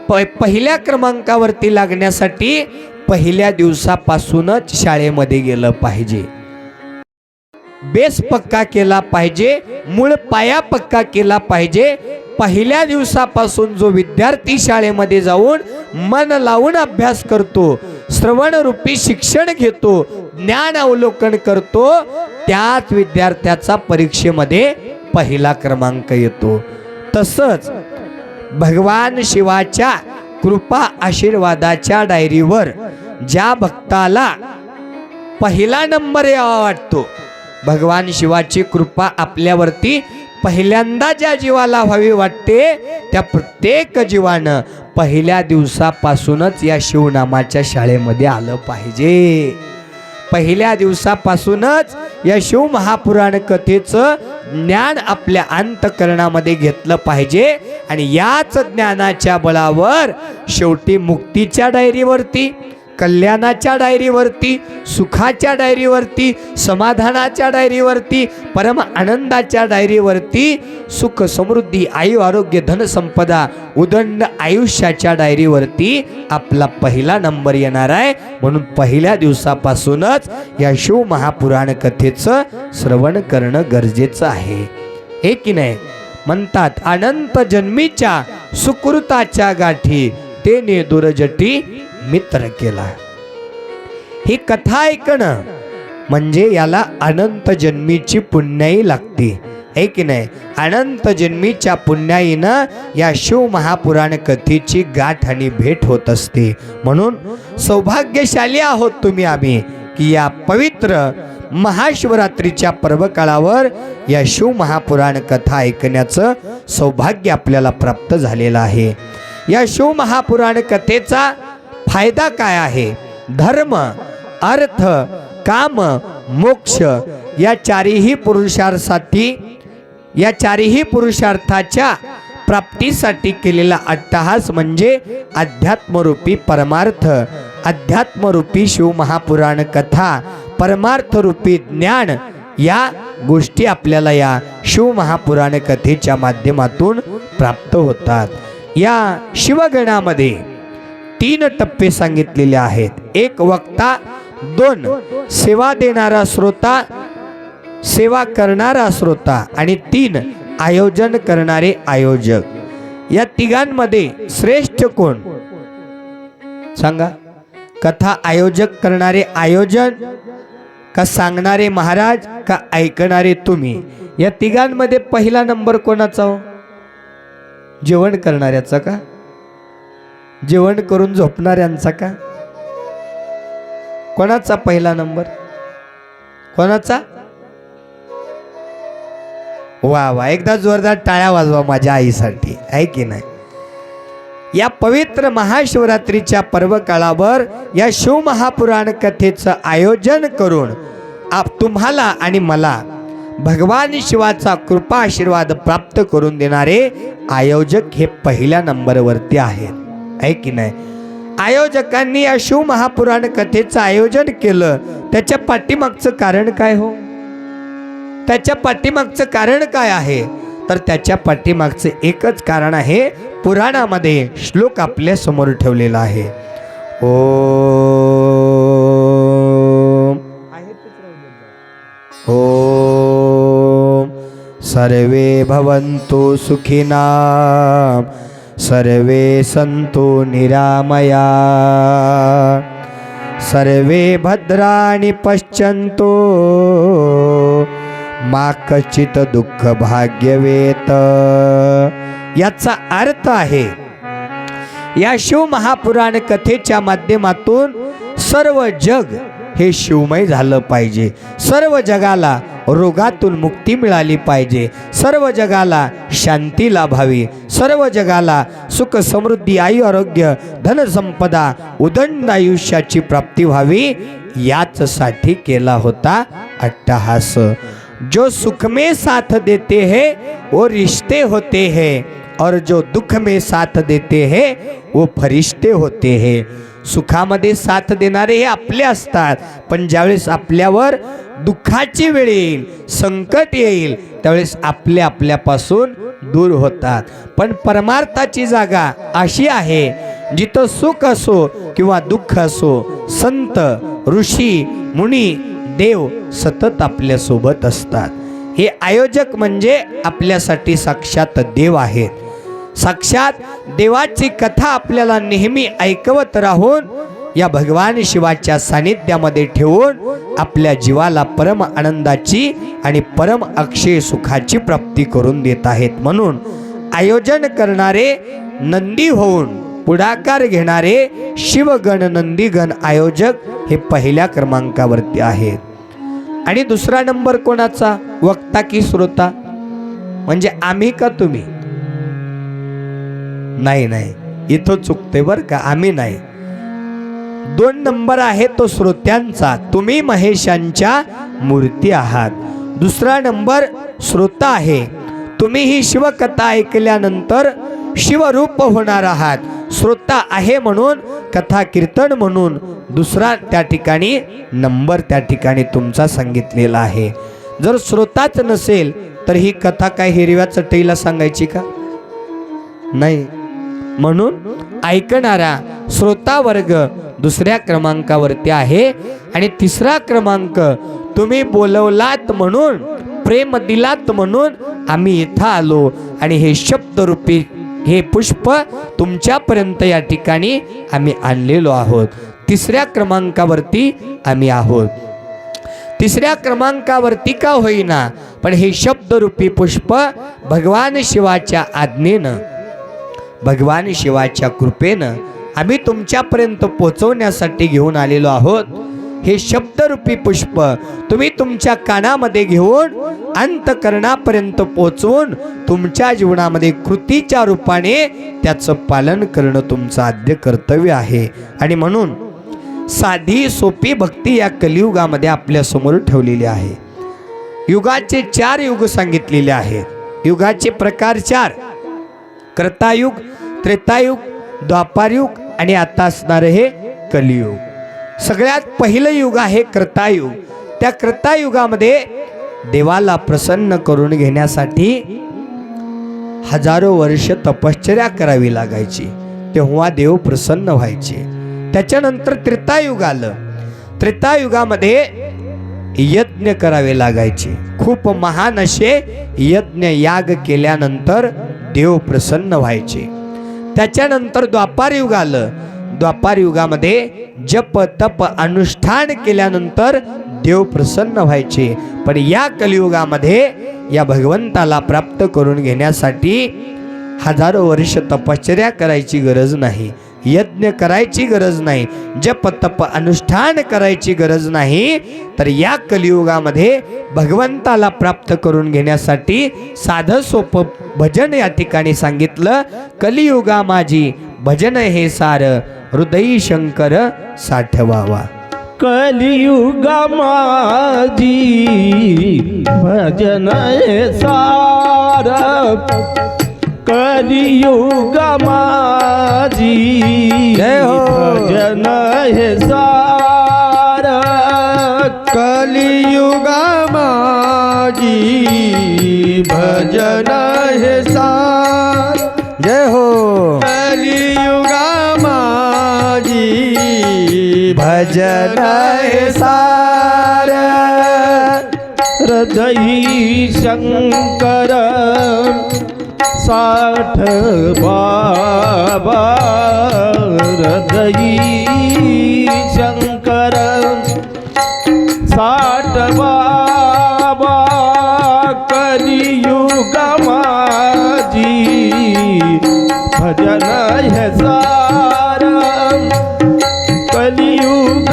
पहिल्या क्रमांकावरती लागण्यासाठी पहिल्या दिवसापासूनच शाळेमध्ये गेलं पाहिजे. बेस पक्का केला पाहिजे, मूळ पाया पक्का केला पाहिजे. पहिल्या दिवसापासून जो विद्यार्थी शाळेमध्ये जाऊन मन लावून अभ्यास करतो, श्रवणरूपी शिक्षण घेतो, ज्ञान अवलोकन करतो, त्याच विद्यार्थ्याचा परीक्षेमध्ये पहिला क्रमांक येतो. तसंच भगवान शिवाच्या कृपा आशीर्वादाच्या डायरीवर ज्या भक्ताला पहिला नंबर यावा वाटतो, भगवान शिवाची कृपा आपल्यावरती पहिल्यांदा ज्या जीवाला व्हावी वाटते, त्या प्रत्येक जीवानं पहिल्या दिवसापासूनच या शिवनामाच्या शाळेमध्ये आलं पाहिजे. पहिल्या दिवसापासूनच या शिव महापुराण कथेचं ज्ञान आपल्या अंतःकरणामध्ये घेतलं पाहिजे. आणि याच ज्ञानाच्या बळावर शेवटी मुक्तीच्या डायरीवरती, कल्याणाच्या डायरीवरती, सुखाच्या डायरीवरती, समाधानाच्या डायरीवरती, परम आनंदाच्या डायरीवरती, सुख समृद्धी आयु आरोग्य धन संपदा उदंड आयुष्याच्या डायरीवरती आपला पहिला नंबर येणार आहे. म्हणून पहिल्या दिवसापासूनच या शिव महापुराण कथेचं श्रवण करणं गरजेचं आहे, हे की नाही. म्हणतात अनंत जन्मीच्या सुकृताच्या गाठी तेने दुरजटी मित्र केला. ही कथा ऐकणं म्हणजे याला अनंत जन्मीची पुण्याई लागते, है की नाही. अनंत जन्मीच्या पुण्याईनं या शिव महापुराण कथेची गाठ आणि भेट होत असते. म्हणून सौभाग्यशाली आहोत तुम्ही आम्ही की या पवित्र महाशिवरात्रीच्या पर्वकाळावर या शिव महापुराण कथा ऐकण्याचं सौभाग्य आपल्याला प्राप्त झालेलं आहे. या शिव महापुराण कथेचा फायदा काय आहे? धर्म, अर्थ, काम, मोक्ष या चारही पुरुषार्थाच्या प्राप्तीसाठी केलेला अट्टहास म्हणजे अध्यात्मरूपी परमार्थ. अध्यात्मरूपी शिव महापुराण कथा, परमार्थरूपी ज्ञान, या गोष्टी आपल्याला या शिव महापुराण कथेच्या माध्यमातून प्राप्त होतात. या शिवगणामध्ये 3 टप्पे सांगितलेले आहेत. 1 वक्ता, 2 सेवा देणारा श्रोता, सेवा करणारा श्रोता, आणि 3 आयोजन करणारे आयोजक. या तिघांमध्ये श्रेष्ठ कोण सांगा? कथा आयोजक करणारे आयोजन, का सांगणारे महाराज, का ऐकणारे तुम्ही? या तिघांमध्ये पहिला नंबर कोणाचा हो? जेवण करणाऱ्याचा का? जेवण करून झोपणाऱ्यांचा का? कोणाचा पहिला नंबर? कोणाचा? वा वा, एकदा जोरदार टाळ्या वाजवा माझ्या आईसाठी, आहे की नाही. या पवित्र महाशिवरात्रीच्या पर्वकाळावर या शिव महापुराण कथेचं आयोजन करून तुम्हाला आणि मला भगवान शिवाचा कृपा आशीर्वाद प्राप्त करून देणारे आयोजक हे पहिल्या नंबरवरती आहेत, आहे की नाही. आयोजकांनी या शिव महापुराण कथेचं आयोजन केलं, त्याच्या पाठीमागचं कारण काय हो? त्याच्या पाठीमागचं कारण काय आहे? तर त्याच्या पाठीमागचं एकच कारण आहे. पुराणामध्ये श्लोक आपल्या समोर ठेवलेला आहे. ओम सर्वे भवन्तु सुखिनां सर्वे सन्तु निरामया सर्वे भद्राणि पश्यन्तु मा कचित दुःख भाग्यवेत. याचा अर्थ आहे या शिव महापुराण कथेच्या माध्यमातून सर्व जग हे शिवमय झालं पाहिजे, सर्व जगाला रोगातून मुक्ती मिळाली पाहिजे, सर्व जगाला शांती लाभावी, सर्व जगाला सुख समृद्धी आयु आरोग्य धनसंपदा उदंड आयुष्याची प्राप्ती व्हावी, याचसाठी केला होता अट्टहास। जो सुख में साथ देते हैं वो रिश्ते होते हैं, और जो दुख में साथ देते हैं वो फरिश्ते होते हैं। सुखामध्ये साथ देणारे हे आपले असतात, पण ज्यावेळेस आपल्यावर दुःखाची वेळ येईल, संकट येईल, त्यावेळेस आपले आपल्यापासून दूर होतात। पण परमार्थाची जागा अशी आहे जिथं सुख असो किंवा दुःख असो, संत ऋषी मुनी देव सतत आपल्या सोबत असतात। हे आयोजक म्हणजे आपल्यासाठी साक्षात देव आहेत। साक्षात देवाची कथा आपल्याला नेहमी ऐकवत राहून या भगवान शिवाच्या सानिध्यामध्ये ठेवून आपल्या जीवाला परम आनंदाची आणि परम अक्षय सुखाची प्राप्ती करून देत आहेत। म्हणून आयोजन करणारे नंदी होऊन पुढाकार घेणारे शिवगण नंदीगण आयोजक हे पहिल्या क्रमांकावरती आहेत। आणि दुसरा नंबर कोणाचा? वक्ता की श्रोता? म्हणजे आम्ही का तुम्ही? नाही नाही, इथं चुकते बर का, आम्ही नाही। 2 नंबर आहे तो श्रोत्यांचा, तुम्ही महेशांच्या मूर्ती आहात। दुसरा नंबर श्रोता आहे, तुम्ही ही शिवकथा ऐकल्यानंतर शिवरूप होणार आहात। श्रोता आहे म्हणून कथा कीर्तन म्हणून दुसरा त्या ठिकाणी नंबर त्या ठिकाणी तुमचा सांगितलेला आहे। जर श्रोताच नसेल तर ही कथा काय हिरव्या चटईला सांगायची का? नाही। म्हणून ऐकणारा श्रोता वर्ग दुसऱ्या क्रमांकावरती आहे। आणि तिसरा क्रमांक, तुम्ही बोलवलात म्हणून, प्रेम दिलात म्हणून आम्ही इथं आलो आणि हे शब्दरूपी हे पुष्प तुमच्यापर्यंत या ठिकाणी आम्ही आणलेलो आहोत। तिसऱ्या क्रमांकावरती आम्ही आहोत। तिसऱ्या क्रमांकावरती का होईना, पण हे शब्दरूपी पुष्प भगवान शिवाच्या आज्ञेनं, भगवान शिवाच्या कृपेनं आम्ही तुमच्यापर्यंत पोहोचवण्यासाठी घेऊन आलेलो आहोत। हे शब्दरूपी पुष्प तुम्ही तुमच्या कानामध्ये घेऊन अंतकरणापर्यंत पोहोचवून तुमच्या जीवनामध्ये कृतीच्या रूपाने त्याचं पालन करणं तुमचं आद्य कर्तव्य आहे। आणि म्हणून साधी सोपी भक्ती या कलियुगामध्ये आपल्या समोर ठेवलेली आहे। युगाचे 4 युग सांगितलेले आहेत। युगाचे प्रकार 4, कृतायुग, त्रेतायुग, द्वापारयुग आणि आता असणारे हे कलियुग। सगळ्यात पहिलं युग आहे कृतायुग। त्या कृतायुगामध्ये देवाला प्रसन्न करून घेण्यासाठी हजारो वर्ष तपश्चर्या करावी लागायची, तेव्हा देव प्रसन्न व्हायचे। त्याच्यानंतर त्रेतायुग आलं। त्रेतायुगामध्ये यज्ञ करावे लागायचे, खूप महान असे यज्ञ याग केल्यानंतर देव प्रसन्न व्हायचे। त्याच्यानंतर द्वापार युग आलं। द्वापार युगामध्ये जप तप अनुष्ठान केल्यानंतर देव प्रसन्न व्हायचे। पण या कलियुगामध्ये या भगवंताला प्राप्त करून घेण्यासाठी हजारो वर्ष तपश्चर्या करायची गरज नाही, यज्ञ करायची गरज नाही, जप तप अनुष्ठान करायची गरज नाही। तर या कलियुगामध्ये भगवंताला प्राप्त करून घेण्यासाठी साधं सोपं भजन या ठिकाणी सांगितलं। कलियुगा माझी भजन हे सार, हृदयी शंकर साठवावा। कलियुगा माझी भजन हे सार, कलियुगा माझी भजन हे सार, कलियुगा माझी भजन हे सार। जय हो। कलियुगा माझी भजन हे सार, हृदयी शंकर साठवावा, हृदयी शंकर साठवावा। कलियुगा माझी भजन हे सार, कलियुग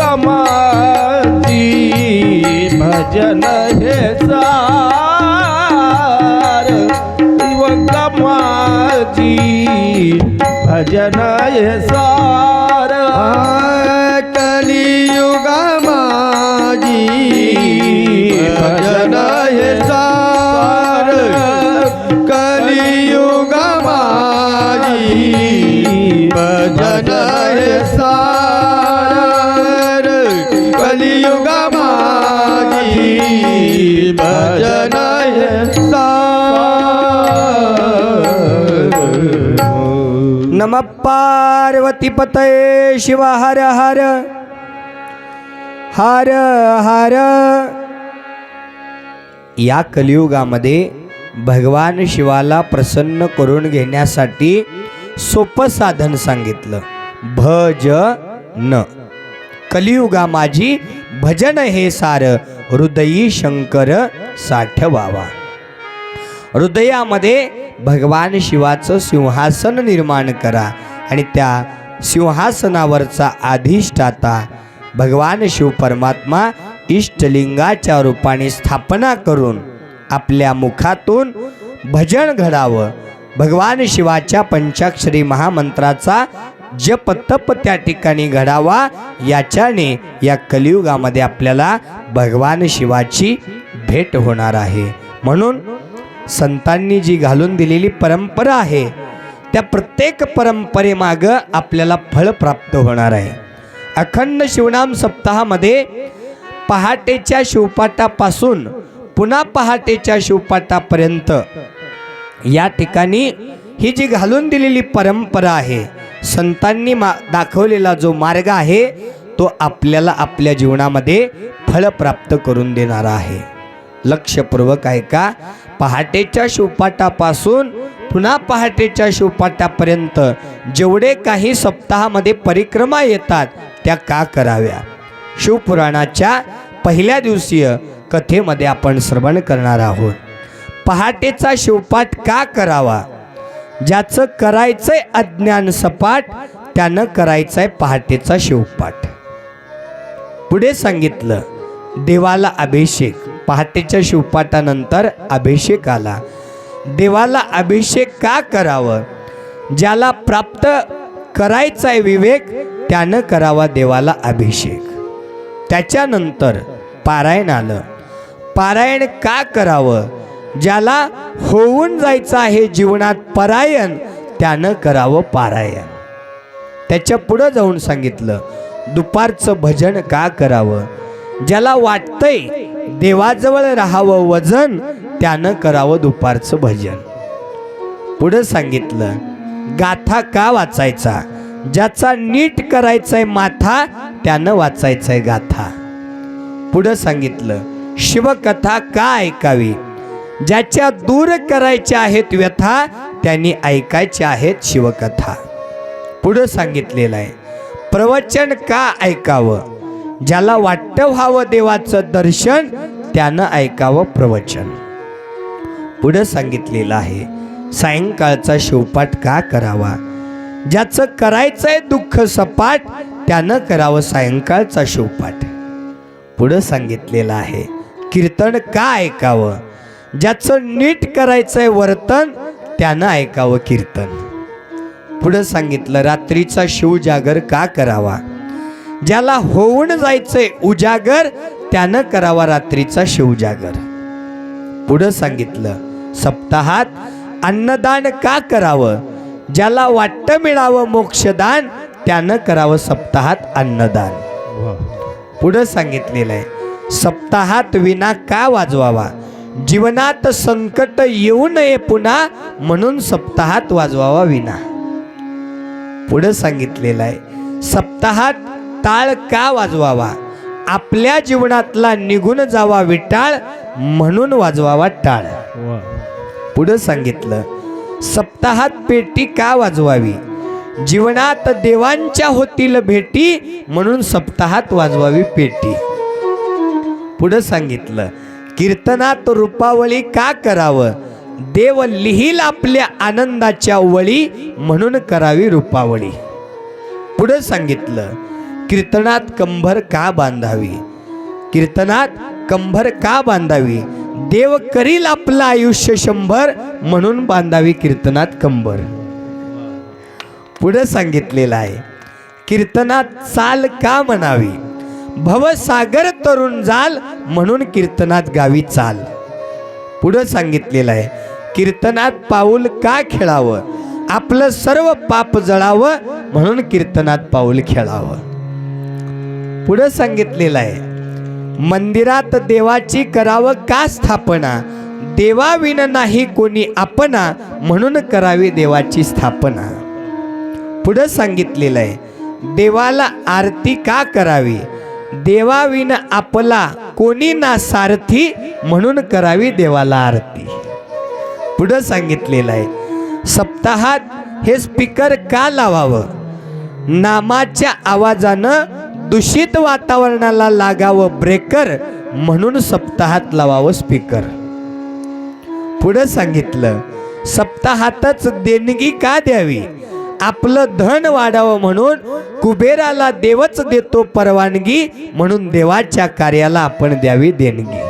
नमः पार्वती पतये शिव हर हर हर हर. या कलियुगामध्ये भगवान शिवाला प्रसन्न करून घेण्यासाठी सोपं साधन सांगितलं, भजन. कलियुगा माझी भजन हे सार, हृदयी शंकर साठवावा. हृदयामध्ये भगवान शिवाचं सिंहासन निर्माण करा आणि त्या सिंहासनावरचा अधिष्ठाता भगवान शिव परमात्मा इष्टलिंगाच्या रूपाने स्थापना करून आपल्या मुखातून भजन घडावं. भगवान शिवाच्या पंचाक्षरी महामंत्राचा जप तप त्या ठिकाणी घडावा. याच्याने या कलियुगामध्ये आपल्याला भगवान शिवाची भेट होणार आहे. म्हणून संतांनी जी घालून दिलेली परंपरा आहे त्या प्रत्येक परंपरेमागं आपल्याला फळ प्राप्त होणार आहे. अखंड शिवनाम सप्ताहामध्ये पहाटेच्या शिवपाठापासून पुन्हा पहाटेच्या शिवपाठापर्यंत या ठिकाणी ही जी घालून दिलेली परंपरा आहे, संतांनी दाखवलेला जो मार्ग आहे तो आपल्याला आपल्या जीवनामध्ये फळ प्राप्त करून देणारा आहे. लक्षपूर्वक ऐका. पहाटेच्या शिवपाठापासून पुन्हा पहाटेच्या शिवपाठापर्यंत जेवढे काही सप्ताहामध्ये परिक्रमा येतात त्या का कराव्या, शिवपुराणाच्या पहिल्या दिवसीय कथेमध्ये आपण श्रवण करणार आहोत. पहाटेचा शिवपाठ का करावा, ज्याचं करायचंय अज्ञान सपाट त्यानं करायचंय पहाटेचा शिवपाठ. पुढे सांगितलं देवाला अभिषेक. पहाटेच्या शिवपाठानंतर अभिषेक आला. देवाला अभिषेक का करावं, ज्याला प्राप्त करायचाय विवेक त्यानं करावा देवाला अभिषेक. त्याच्यानंतर पारायण आलं. पारायण का करावं, ज्याला होऊन जायचं आहे जीवनात परायण त्यानं करावं पारायण. त्याच्या पुढं जाऊन सांगितलं दुपारचं भजन का करावं, ज्याला वाटतंय देवाजवळ राहावं वजन त्यानं करावं दुपारचं भजन. पुढं सांगितलं गाथा का वाचायचा, ज्याचा नीट करायचाय माथा त्यानं वाचायचाय गाथा. पुढं सांगितलं शिवकथा का ऐकावी, ज्याच्या दूर करायच्या आहेत व्यथा त्यांनी ऐकायच्या आहेत शिवकथा. पुढं सांगितलेलं आहे प्रवचन का ऐकावं, ज्याला वाटतं व्हावं देवाचं दर्शन त्यानं ऐकावं प्रवचन. पुढं सांगितलेलं आहे सायंकाळचा शिवपाठ का करावा, ज्याचं करायचंय दुःख सपाट त्यानं करावं सायंकाळचा शिवपाठ. पुढं सांगितलेलं आहे कीर्तन का ऐकावं, ज्याचं नीट करायचंय वर्तन त्यानं ऐकावं कीर्तन. पुढं सांगितलं रात्रीचा शिवजागर का करावा, ज्याला होऊन जायचंय उजागर त्यानं करावा रात्रीचा शिवजागर. पुढं सांगितलं सप्ताहात अन्नदान का करावं, ज्याला वाटतं मिळावं मोक्षदान त्यानं करावं सप्ताहात अन्नदान. पुढं सांगितलेलं आहे सप्ताहात विना का वाजवावा, जीवनात संकट येऊ नये पुन्हा म्हणून सप्ताहात वाजवावा विना. पुढं सांगितलेलं आहे सप्ताहात टाळ का वाजवावा, आपल्या जीवनातला निघून जावा विटाळ म्हणून वाजवावा टाळ. पुढं सांगितलं सप्ताहात पेटी का वाजवावी, जीवनात देवांच्या होतील भेटी म्हणून सप्ताहात वाजवावी पेटी. पुढं सांगितलं कीर्तनात रूपावळी का करावं, देव लिहिल आपल्या आनंदाच्या वळी म्हणून करावी रूपावळी. पुढं सांगितलं कीर्तनात कंभर का बांधावी, कीर्तनात कंभर का बांधावी, देव करील आपलं आयुष्य 100 म्हणून बांधावी कीर्तनात कंबर. पुढे सांगितलेलं आहे कीर्तनात चाल का म्हणावी, भवसागर तरुण जाल म्हणून कीर्तनात गावी चाल. पुढे सांगितलेलं आहे कीर्तनात पाऊल का खेळावं, आपलं सर्व पाप जळावं म्हणून कीर्तनात पाऊल खेळावं. पुढे सांगितलेलं आहे मंदिरात देवाची करावं का स्थापना, देवाविन नाही कोणी आपणा म्हणून करावी देवाची स्थापना. पुढं सांगितलेलं आहे, देवाला आरती का करावी, देवाविना आपला कोणी ना सारथी, म्हणून करावी देवाला आरती. पुढं सांगितलेलं आहे, सप्ताहात हे स्पीकर का लावावं, नामाच्या आवाजानं दूषित वातावरणाला लागावं ब्रेकर, म्हणून सप्ताहात लावावं स्पीकर. पुढं सांगितलं, सप्ताहातच देणगी का द्यावी, आपलं धन वाढावं म्हणून कुबेराला देवच देतो परवानगी, म्हणून देवाच्या कार्याला आपण द्यावी देणगी.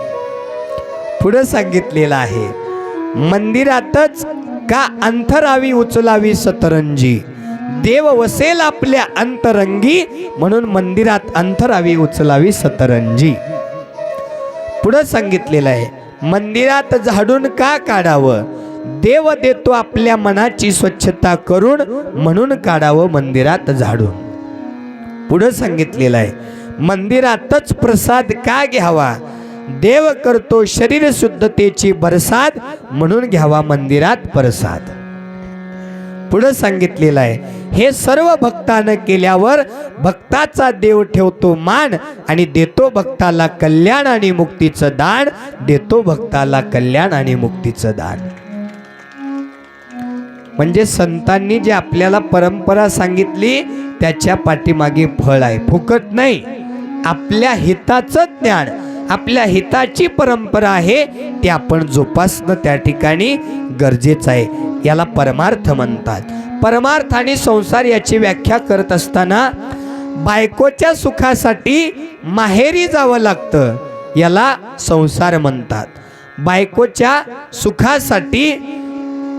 पुढं सांगितलेलं आहे, मंदिरातच का अंतरावी उचलावी सतरंजी, देव वसेल आपल्या अंतरंगी, म्हणून मंदिरात अंतरावी उचलावी सतरंजी. पुढं सांगितलेलं आहे, मंदिरात झाडून का काढावं, देव देतो आपल्या मनाची स्वच्छता करून, म्हणून काढावं मंदिरात झाडून. पुढं सांगितलेलं आहे, मंदिरातच प्रसाद का घ्यावा, देव करतो शरीर शुद्धतेची बरसात, म्हणून घ्यावा मंदिरात प्रसाद. पुढं सांगितलेलं आहे, हे सर्व भक्तानं केल्यावर भक्ताचा देव ठेवतो मान, आणि देतो भक्ताला कल्याण आणि मुक्तीचं दान, देतो भक्ताला कल्याण आणि मुक्तीचं दान. म्हणजे संतांनी जे आपल्याला परंपरा सांगितली त्याच्या पाठीमागे फळ आहे, फुकट नाही. आपल्या हिताचं ज्ञान, आपल्या हिताची परंपरा आहे, ते आपण जोपासणं त्या ठिकाणी गरजेचं आहे. याला परमार्थ म्हणतात. परमार्थ आणि संसार याची व्याख्या करत असताना बायकोच्या सुखासाठी माहेरी जावं लागतं, याला संसार म्हणतात. बायकोच्या सुखासाठी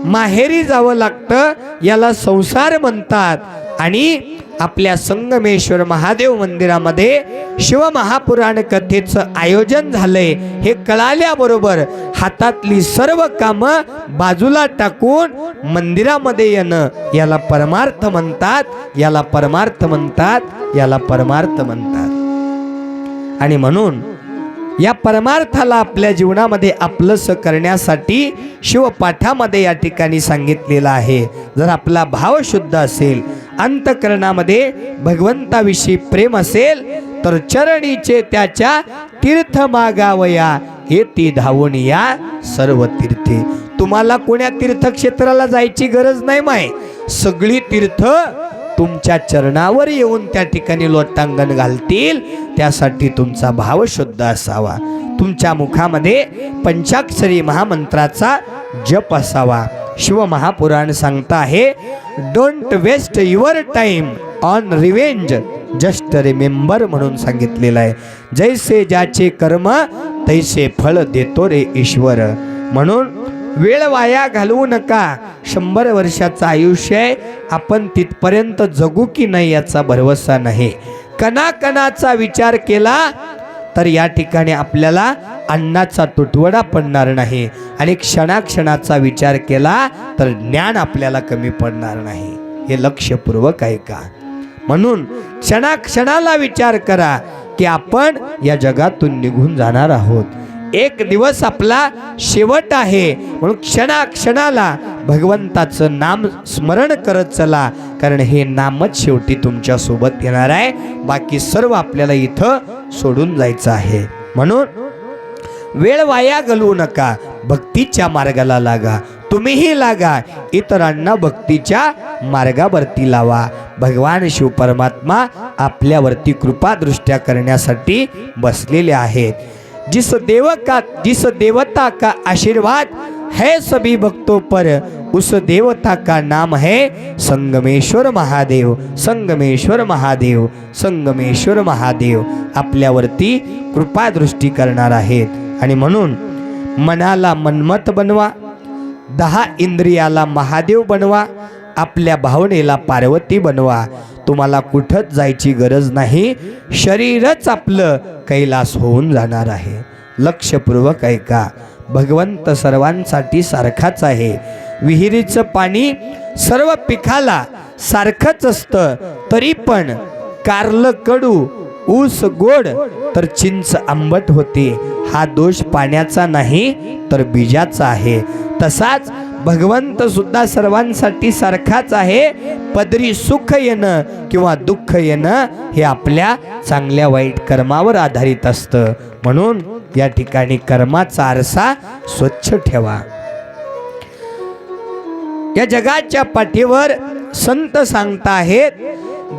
माहेरी जावं लागतं, याला संसार म्हणतात. आणि आपल्या संगमेश्वर महादेव मंदिरामध्ये शिवमहापुराण कथेचं आयोजन झालंय हे कळाल्याबरोबर हातातली सर्व कामं बाजूला टाकून मंदिरामध्ये येणं, याला परमार्थ म्हणतात, याला परमार्थ म्हणतात, याला परमार्थ म्हणतात. आणि म्हणून या परमार्थाला आपल्या जीवनामध्ये आपलंसं करण्यासाठी शिवपाठामध्ये या ठिकाणी सांगितलेलं आहे. जर आपला भाव शुद्ध असेल, अंतःकरणामध्ये भगवंताविषयी प्रेम असेल, तर चरणीचे त्याच्या तीर्थ मागावया, हे ती धावून या सर्व तीर्थे. तुम्हाला कोण्या तीर्थक्षेत्राला जायची गरज नाही माय, सगळी तीर्थ तुमच्या चरणावर येऊन त्या ठिकाणी लोटांगण घालतील. त्यासाठी तुमचा भाव शुद्ध असावा, तुमच्या मुखामध्ये पंचाक्षरी महामंत्राचा जप असावा. शिवमहापुराण सांगता आहे, don't waste your time on revenge, just remember म्हणून सांगितलेलं आहे. जैसे ज्याचे कर्म तैसे फळ देतो रे ईश्वर. म्हणून वेळ वाया घालवू नका. 100 वर्षाचं आयुष्य आहे, आपण तिथपर्यंत जगू की नाही याचा भरवसा नाही. कणाकणाचा विचार केला तर या ठिकाणी आपल्याला अन्नाचा तुटवडा पडणार नाही, आणि क्षणाक्षणाचा विचार केला तर ज्ञान आपल्याला कमी पडणार नाही. हे लक्षपूर्वक आहे का? म्हणून क्षणाक्षणाला विचार करा की आपण या जगातून निघून जाणार आहोत. एक दिवस आपला शेवट आहे, म्हणून क्षणाक्षणाला भगवंताचं नाम स्मरण करत चला, कारण हे नामच शेवटी तुमच्या सोबत येणार आहे. बाकी सर्व आपल्याला इथं सोडून जायचं आहे. म्हणून वेळ वाया घालवू नका, भक्तीच्या मार्गाला लागा. तुम्हीही लागा, इतरांना भक्तीच्या मार्गावरती लावा. भगवान शिव परमात्मा आपल्यावरती कृपादृष्ट्या करण्यासाठी बसलेले आहेत. जिस देवता का आशीर्वाद है सभी भक्तों पर, उस देवता का नाम है संगमेश्वर महादेव. संगमेश्वर महादेव, संगमेश्वर महादेव आपल्यावरती कृपादृष्टी करणार आहेत. आणि म्हणून मनाला मनमत बनवा, 10 इंद्रियाला महादेव बनवा, आपल्या भावनेला पार्वती बनवा. तुम्हाला कुठंच जायची गरज नाही, शरीरच आपलं कैलास होऊन जाणार आहे. लक्षपूर्वक ऐका, भगवंत सर्वांसाठी सारखाच आहे. विहिरीचं पाणी सर्व पिकाला सारखंच असतं, तरी पण कारलं कडू, ऊस गोड तर चिंच आंबट होते. हा दोष पाण्याचा नाही तर बीजाचा आहे. तसाच भगवंत सुद्धा सर्वांसाठी सारखाच आहे. पदरी सुख येणं किंवा दुःख येणं हे आपल्या चांगल्या वाईट कर्मावर आधारित असतं. म्हणून या ठिकाणी कर्माचा आरसा स्वच्छ ठेवा. या जगाच्या पाठीवर संत सांगता आहेत,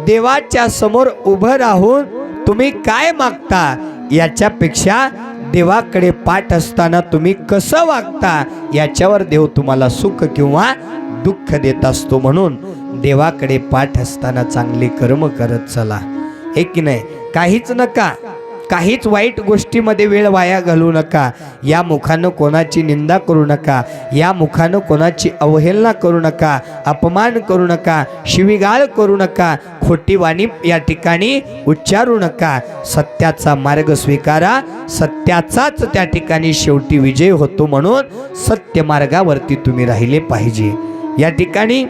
देवाच्या समोर उभं राहून तुम्ही काय मागता याच्यापेक्षा देवाकडे पाठ असताना तुम्ही कसं वागता याच्यावर देव तुम्हाला सुख किंवा दुःख देत असतो. म्हणून देवाकडे पाठ असताना चांगले कर्म करत चला. हे की नाही, काहीच नका, काहीच वाईट गोष्टीमध्ये वेळ वाया घालवू नका. या मुखानं कोणाची निंदा करू नका, या मुखानं कोणाची अवहेलना करू नका, अपमान करू नका, शिवीगाळ करू नका, खोटी वाणी या ठिकाणी उच्चारू नका. सत्याचा मार्ग स्वीकारा, सत्याचाच त्या ठिकाणी शेवटी विजय होतो. म्हणून सत्य मार्गावरती तुम्ही राहिले पाहिजे. या ठिकाणी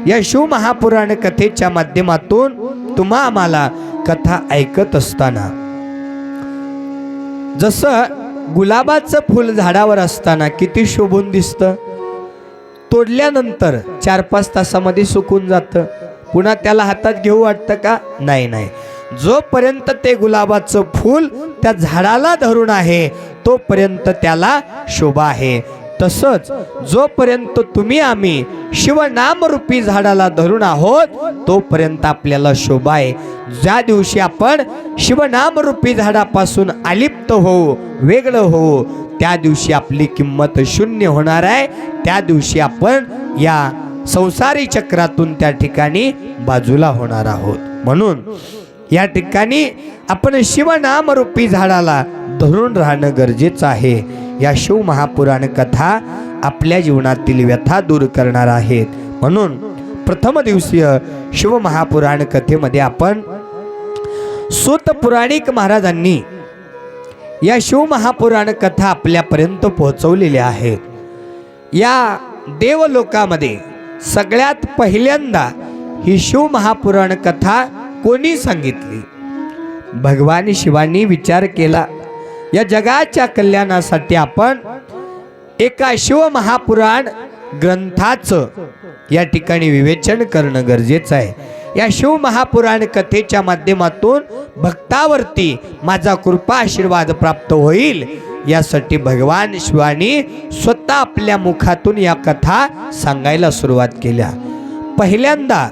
या शिवमहापुराण कथेच्या माध्यमातून तुम्हा आम्हाला कथा ऐकत असताना जसं गुलाबाचं फूल झाडावर असताना किती शोभून दिसतं, तोडल्यानंतर 4-5 तासामध्ये सुकून जातं. पुन्हा त्याला हातात घेऊ वाटतं का? नाही नाही. जोपर्यंत ते गुलाबाचं फूल त्या झाडाला धरून आहे तोपर्यंत त्याला शोभा आहे. तसंच जोपर्यंत तुम्ही आम्ही शिवनामरूपी झाडाला धरून आहोत तोपर्यंत आपल्याला शोभा आहे. ज्या दिवशी आपण शिवनामरूपी झाडापासून अलिप्त होऊ, वेगळं होऊ, त्या दिवशी आपली किंमत शून्य होणार आहे. त्या दिवशी आपण या संसारी चक्रातून त्या ठिकाणी बाजूला होणार आहोत. म्हणून या ठिकाणी आपण शिवनामरूपी झाडाला धरून राहणं गरजेचं आहे. या शिवमहापुराण कथा आपल्या जीवनातील व्यथा दूर करणार आहेत. म्हणून प्रथम दिवसीय शिवमहापुराण कथेमध्ये आपण सूत पुराणिक महाराजांनी या शिवमहापुराण कथा आपल्यापर्यंत पोहोचवलेल्या आहेत. या देवलोकामध्ये सगळ्यात पहिल्यांदा ही शिवमहापुराण कथा कोणी सांगितली? भगवान शिवानी विचार केला, या जगाच्या कल्याणासाठी आपण एका शिवमहापुराण ग्रंथाचं या ठिकाणी विवेचन करणं गरजेचं आहे. या शिवमहापुराण कथेच्या माध्यमातून भक्तावरती माझा कृपा आशीर्वाद प्राप्त होईल यासाठी भगवान शिवानी स्वतः आपल्या मुखातून या कथा सांगायला सुरुवात केल्या. पहिल्यांदा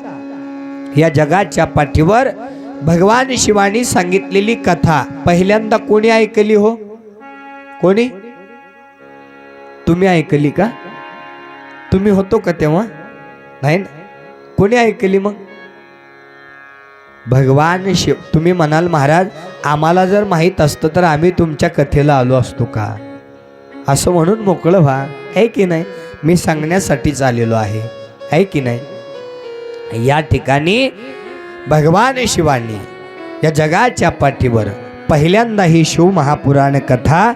या जगाच्या पाठीवर भगवान शिवानी सांगितलेली कथा पहिल्यांदा कोणी ऐकली हो? कोणी? तुम्ही ऐकली का? तुम्ही होतो का तेव्हा? नाही ना. कोणी ऐकली मग? भगवान शिव. तुम्ही म्हणाल महाराज आम्हाला जर माहीत असतं तर आम्ही तुमच्या कथेला आलो असतो का? असं म्हणून मोकळं व्हा. आहे की नाही? मी सांगण्यासाठीच आलेलो आहे. आहे की नाही? या ठिकाणी भगवान शिवानी या जगाच्या पाठीवर पहिल्यांदा ही शिवमहापुराण कथा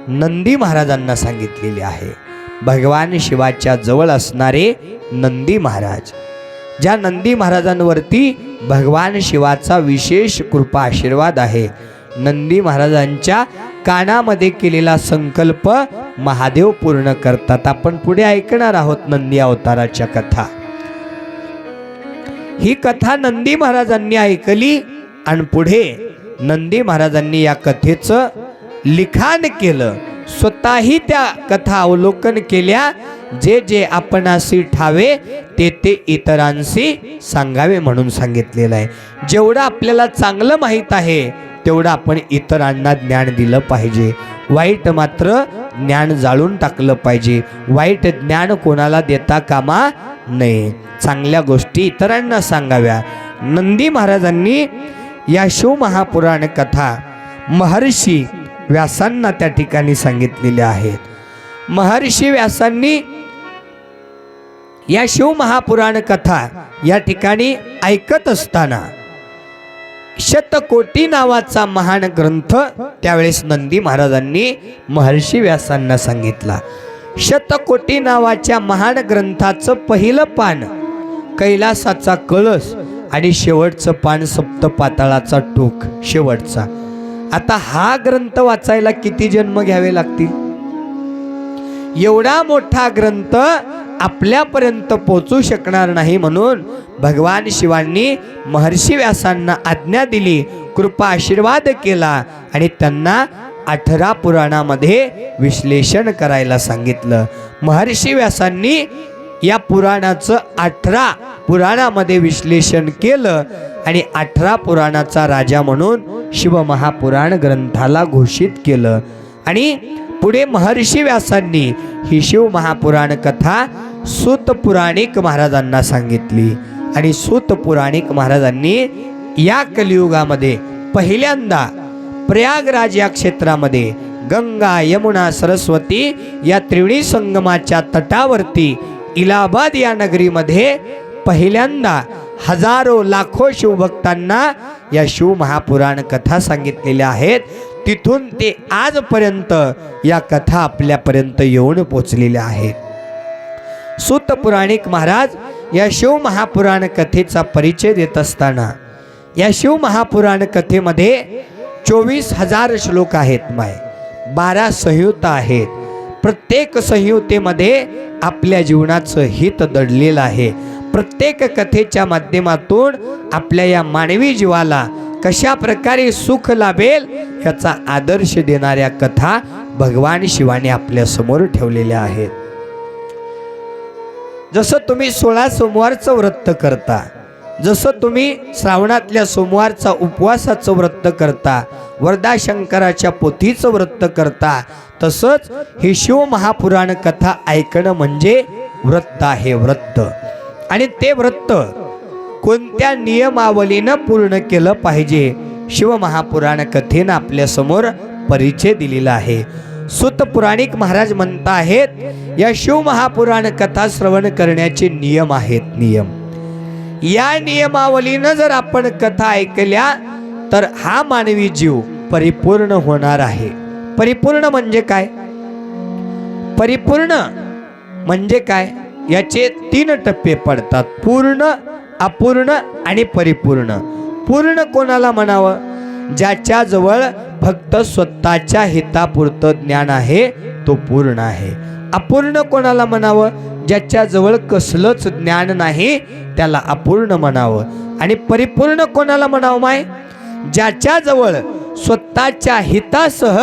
नंदी महाराजांना सांगितलेली आहे. भगवान शिवाच्या जवळ असणारे नंदी महाराज, ज्या नंदी महाराजांवरती भगवान शिवाचा विशेष कृपा आशीर्वाद आहे. नंदी महाराजांच्या कानामध्ये केलेला संकल्प महादेव पूर्ण करतात. आपण पुढे ऐकणार आहोत नंदी अवताराच्या कथा. ही कथा नंदी महाराजांनी ऐकली आणि पुढे नंदी महाराजांनी या कथेचं लिखाण केलं. स्वतःही त्या कथा अवलोकन केल्या. जे जे आपणासी ठावे ते ते इतरांशी सांगावे म्हणून सांगितलेलं आहे. जेवढं आपल्याला चांगलं माहीत आहे तेवढं आपण इतरांना ज्ञान दिलं पाहिजे. वाईट मात्र ज्ञान जाळून टाकलं पाहिजे. वाईट ज्ञान कोणाला देता कामा नये. चांगल्या गोष्टी इतरांना सांगाव्या. नंदी महाराजांनी या शिवमहापुराण कथा महर्षी व्यासांना त्या ठिकाणी सांगितलेल्या आहेत. महर्षी व्यासांनी या शिवमहापुराण कथा या ठिकाणी ऐकत असताना शतकोटी नावाचा महान ग्रंथ त्यावेळेस नंदी महाराजांनी महर्षी व्यासांना सांगितला. शतकोटी नावाच्या महान ग्रंथाचं पहिलं पान कैलासाचा कळस आणि शेवटचं पान सप्तपाताळाचा टोक शेवटचा. आता हा ग्रंथ वाचायला किती जन्म घ्यावे लागतील? एवढा मोठा ग्रंथ आपल्यापर्यंत पोचू शकणार नाही, म्हणून भगवान शिवांनी महर्षी व्यासांना आज्ञा दिली, कृपा आशीर्वाद केला आणि त्यांना 18 पुराणामध्ये विश्लेषण करायला सांगितलं. महर्षी व्यासांनी या पुराणाचं 18 पुराणामध्ये विश्लेषण केलं आणि 18 पुराणाचा राजा म्हणून शिवमहापुराण ग्रंथाला घोषित केलं. आणि पुढे महर्षी व्यासांनी ही शिवमहापुराण कथा सूत पुराणिक महाराजांना सांगितली आणि सूत पुराणिक महाराजांनी या कलियुगामध्ये पहिल्यांदा प्रयागराज या क्षेत्रामध्ये गंगा यमुना सरस्वती या त्रिवेणी संगमाच्या तटावरती इलाहाबाद या नगरीमध्ये पहिल्यांदा हजारो लाखो शिवभक्तांना या शिवमहापुराण कथा सांगितलेल्या आहेत. तिथून ते आजपर्यंत या कथा आपल्यापर्यंत येऊन पोचलेल्या आहेत. सूत पुराणिक महाराज या शिवमहापुराण कथेचा परिचय देत असताना या शिवमहापुराण कथेमध्ये 24,000 श्लोक आहेत, 12 संहिता आहेत. प्रत्येक संहितेमध्ये आपल्या जीवनाचं हित दडलेलं आहे. प्रत्येक कथेच्या माध्यमातून आपल्या या मानवी जीवाला कशा प्रकारे सुख लाभेल याचा आदर्श देणाऱ्या कथा भगवान शिवाने आपल्या समोर ठेवलेल्या आहेत. जसं तुम्ही 16 सोमवारचं व्रत करता, जसं तुम्ही श्रावणातल्या सोमवारचा उपवासाचं व्रत करता, वरदाशंकराच्या पोथीचं व्रत करता, तसंच ही शिवमहापुराण कथा ऐकणं म्हणजे व्रत आहे, व्रत. आणि ते व्रत कोणत्या नियमावलीनं पूर्ण केलं पाहिजे शिवमहापुराण कथेनं आपल्यासमोर परिचय दिलेला आहे. सूत पुराणिक महाराज म्हणत आहेत, या शिवमहापुराण कथा श्रवण करण्याचे नियम आहेत, नियम. या नियमावलीनं जर आपण कथा ऐकल्या तर हा मानवी जीव परिपूर्ण होणार आहे. परिपूर्ण म्हणजे काय? परिपूर्ण म्हणजे काय? याचे 3 टप्पे पडतात, पूर्ण, अपूर्ण आणि परिपूर्ण. पूर्ण कोणाला म्हणावं? ज्याच्याजवळ फक्त स्वतःच्या हितापुरतं ज्ञान आहे तो पूर्ण आहे. अपूर्ण कोणाला म्हणावं? ज्याच्याजवळ कसलंच ज्ञान नाही त्याला अपूर्ण म्हणावं. आणि परिपूर्ण कोणाला म्हणावं माय? ज्याच्याजवळ स्वतःच्या हितासह